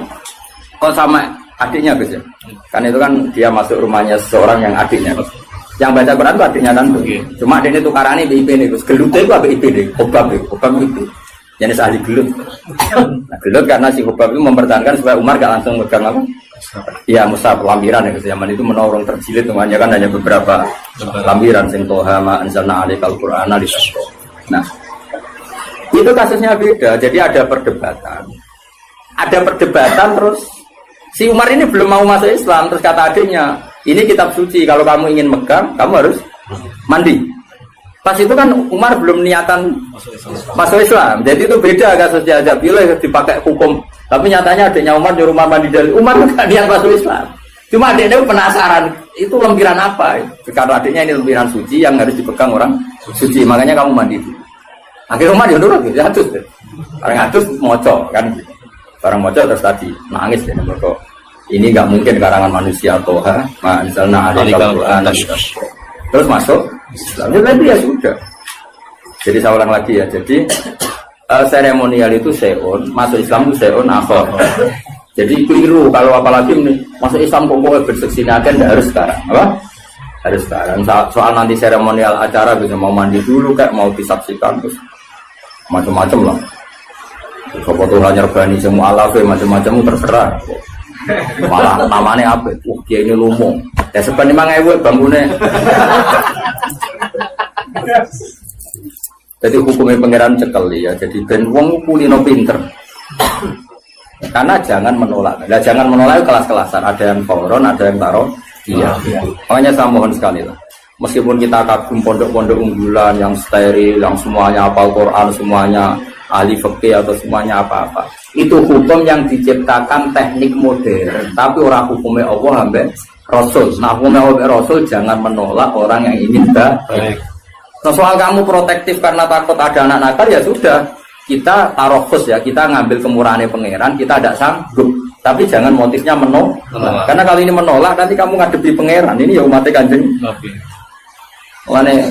kok sama adiknya Gus ya? Kan itu kan dia masuk rumahnya seorang yang adiknya. Yang baca Quran itu adiknya kan. Cuma adiknya tukarannya BIP nih Gus. Gelutnya itu BIP nih, Hubab itu. Jenis ahli gelut. Nah, gelut karena si Hubab itu mempertahankan supaya Umar gak langsung megang apa? Iya, mushaf lampiran ya zaman itu menorong terjilid namanya kan hanya beberapa lampiran sing toha ma anzalna alaikal qur'ana lisashqa. Nah, itu kasusnya beda. Jadi ada perdebatan. Terus si Umar ini belum mau masuk Islam terus kata adiknya, "Ini kitab suci, kalau kamu ingin megang, kamu harus mandi." Pas itu kan Umar belum niatan masuk Islam. Jadi itu beda kasusnya aja pilih dipakai hukum. Tapi nyatanya adiknya Umar nyuruh Umar mandi dari Umar bukan niat masuk Islam. Cuma adiknya penasaran, itu lempiran apa? Karena adiknya ini lempiran suci yang harus dipegang orang suci, makanya kamu mandi dulu. Akhirnya Umar ya nurut, ya atus deh. Orang atus moco kan, barang moco terus tadi nangis deh, kok ini nggak mungkin karangan manusia toha, misalnya ada Al-Quran, terus masuk Islam. Jadi ya sudah. Jadi saya ulang lagi ya, jadi seremonial itu seon, masuk Islam itu seon akhir. Jadi keliru kalau apalagi nih masuk Islam pokoknya berseksinakan tidak harus sekarang, apa? Harus sekarang. Soal nanti seremonial acara bisa mau mandi dulu kayak mau disaksikan terus macam-macam lah. Sopo Tuhan nyerbani semua alafe macam-macam terserah. Malah namanya apa? Dia ini lumung. Ya sebenarnya memang ewe bangunnya. Jadi hukumnya pangeran cekel ya. Jadi ben wong kulino pinter. Karena jangan menolak. Nah, jangan menolak kelas-kelasan. Ada yang fauron, ada yang taruh. Iya. Makanya saya mohon sekali lah. Meskipun kita kagum pondok-pondok unggulan yang steril, yang semuanya hafal Quran, semuanya ahli fikih atau semuanya apa-apa. Itu hukum yang diciptakan teknik modern. Tapi orang hukumnya Allah sampai Rasul. Nah hukumnya Allah Rasul jangan menolak orang yang ingin baik. Nah soal kamu protektif karena takut ada anak nakal ya sudah. Kita taruh khusus ya, kita ngambil kemurahannya pangeran, kita tidak sanggup. Tapi jangan motifnya menolak. Karena kalau ini menolak nanti kamu ngadepi pangeran. Ini ya umatnya Kanjeng. Makanya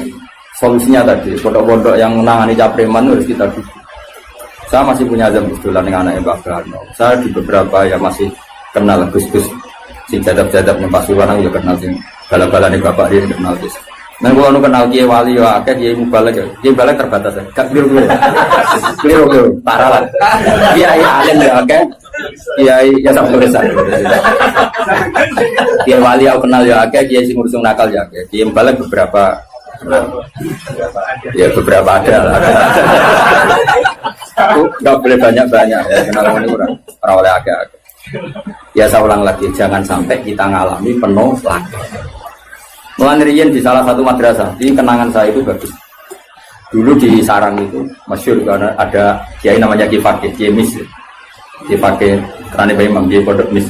solusinya tadi, pondok-pondok yang menangani capreman harus kita dukung. Saya masih punya azam kebetulan dengan anaknya Mbak Garno. Saya di beberapa ya masih kenal Gus-Gus. Si jadab-jadab yang Pasuruan juga kenal sih. Bala-bala nih Bapak dia kenal Gus. Dan kalau kenal Kiai Wali ya akeh Kiai Mubalek ya. Kiai Mubalek terbatas ya. Gak keliru. Parah lah. Kiai alim ya akeh. Kiai ya sampai besar. Kiai Wali aku kenal ya akeh, Kiai sing ngurus nakal ya akeh. Kiai Mubalek beberapa ya beberapa ada lah. Gak boleh banyak-banyak ya kenal ini orang oleh akeh. Ya saya ulang lagi, jangan sampai kita ngalami penuh lagi. Melanirian di salah satu madrasah, di kenangan saya itu bagus. Dulu di Sarang itu masyhur karena ada kiai namanya Kiai Mis. Dipakai Rani Bayi Imam di Pondok Mis.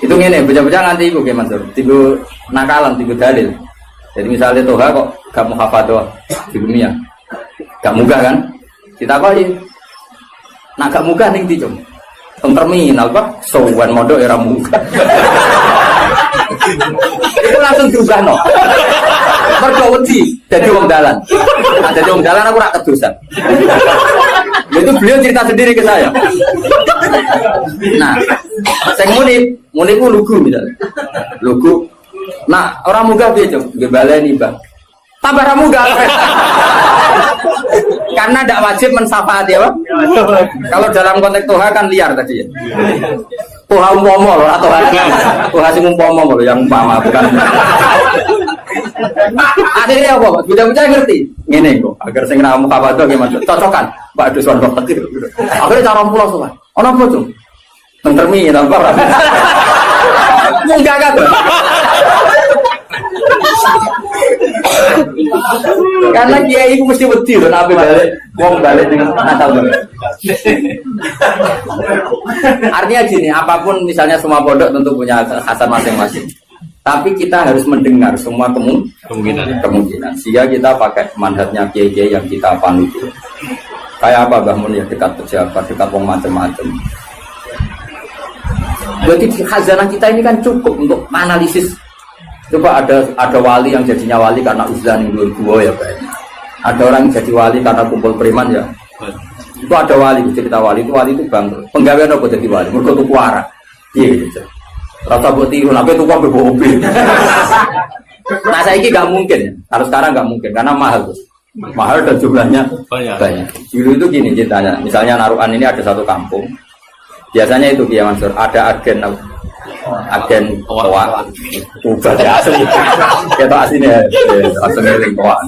Itu ngene, bocah-bocah nganti iku Ki Mansur, tigo nakalan, tigo dalil. Jadi misalnya Toha kok gak mau hafal di dunia. Gak mudah kan? Kita koi. Nah gak mudah ning ndi, Cung? Teng terminal kok sowan mondok era muka. Itu langsung diubah no. Mergo wedi dadi wong dalan. Nah, dadi wong dalan aku ora kedosan. Itu beliau cerita sendiri ke saya. Nah, sing muni ku lugu misalnya. Lugu. Nah, orang munggah piye, Cung? Nggih baleni, Bang. Tambah ra munggah. Karena tidak wajib mensafaati ya, Pak. Kalau dalam konteks Toha kan liar tadi ya. Toha umpama loh atau Toha sing umpama loh yang umpama bukan. Akhirnya apa, Pak? Bocah-bocah ngerti. Ngene kok, agar sing ra mukawadah gimana? Cocokan. Pak Dus Wandok tekir. Akhirnya cara pulau sowan. Ono apa, Cung? Teng terminal apa? Munggah kan. Karena kiai itu mesti wedi loh, nabi balik Wong balik dengan Natal. Artinya gini, apapun misalnya semua pondok tentu punya kekhasan masing-masing. Tapi kita harus mendengar semua kemungkinan. Sehingga kita pakai manhajnya kiai-kiai yang kita panut. Kayak apa Mbah Mun ya, dekat pejabat, dekat wong macam-macam. Berarti khazanah kita ini kan cukup untuk analisis. Coba ada wali yang jadinya wali karena uzlah ning gua ya Pak. Ada orang yang jadi wali karena kumpul preman ya. Itu ada wali, cerita wali itu bangkrut. Penggawean apa jadi wali? Mergo tuku arak. Iya gitu. Rasa buat tiru, tapi itu kok mobil. Nah saya ini gak mungkin. Harus sekarang gak mungkin karena mahal tuh. Mahal dan jumlahnya banyak. Dulu itu gini ceritanya. Misalnya Narukan ini ada satu kampung. Biasanya itu Kiai Mansur ada agen tua. Ubah ya asli. Kita aslinya asli lingkungan.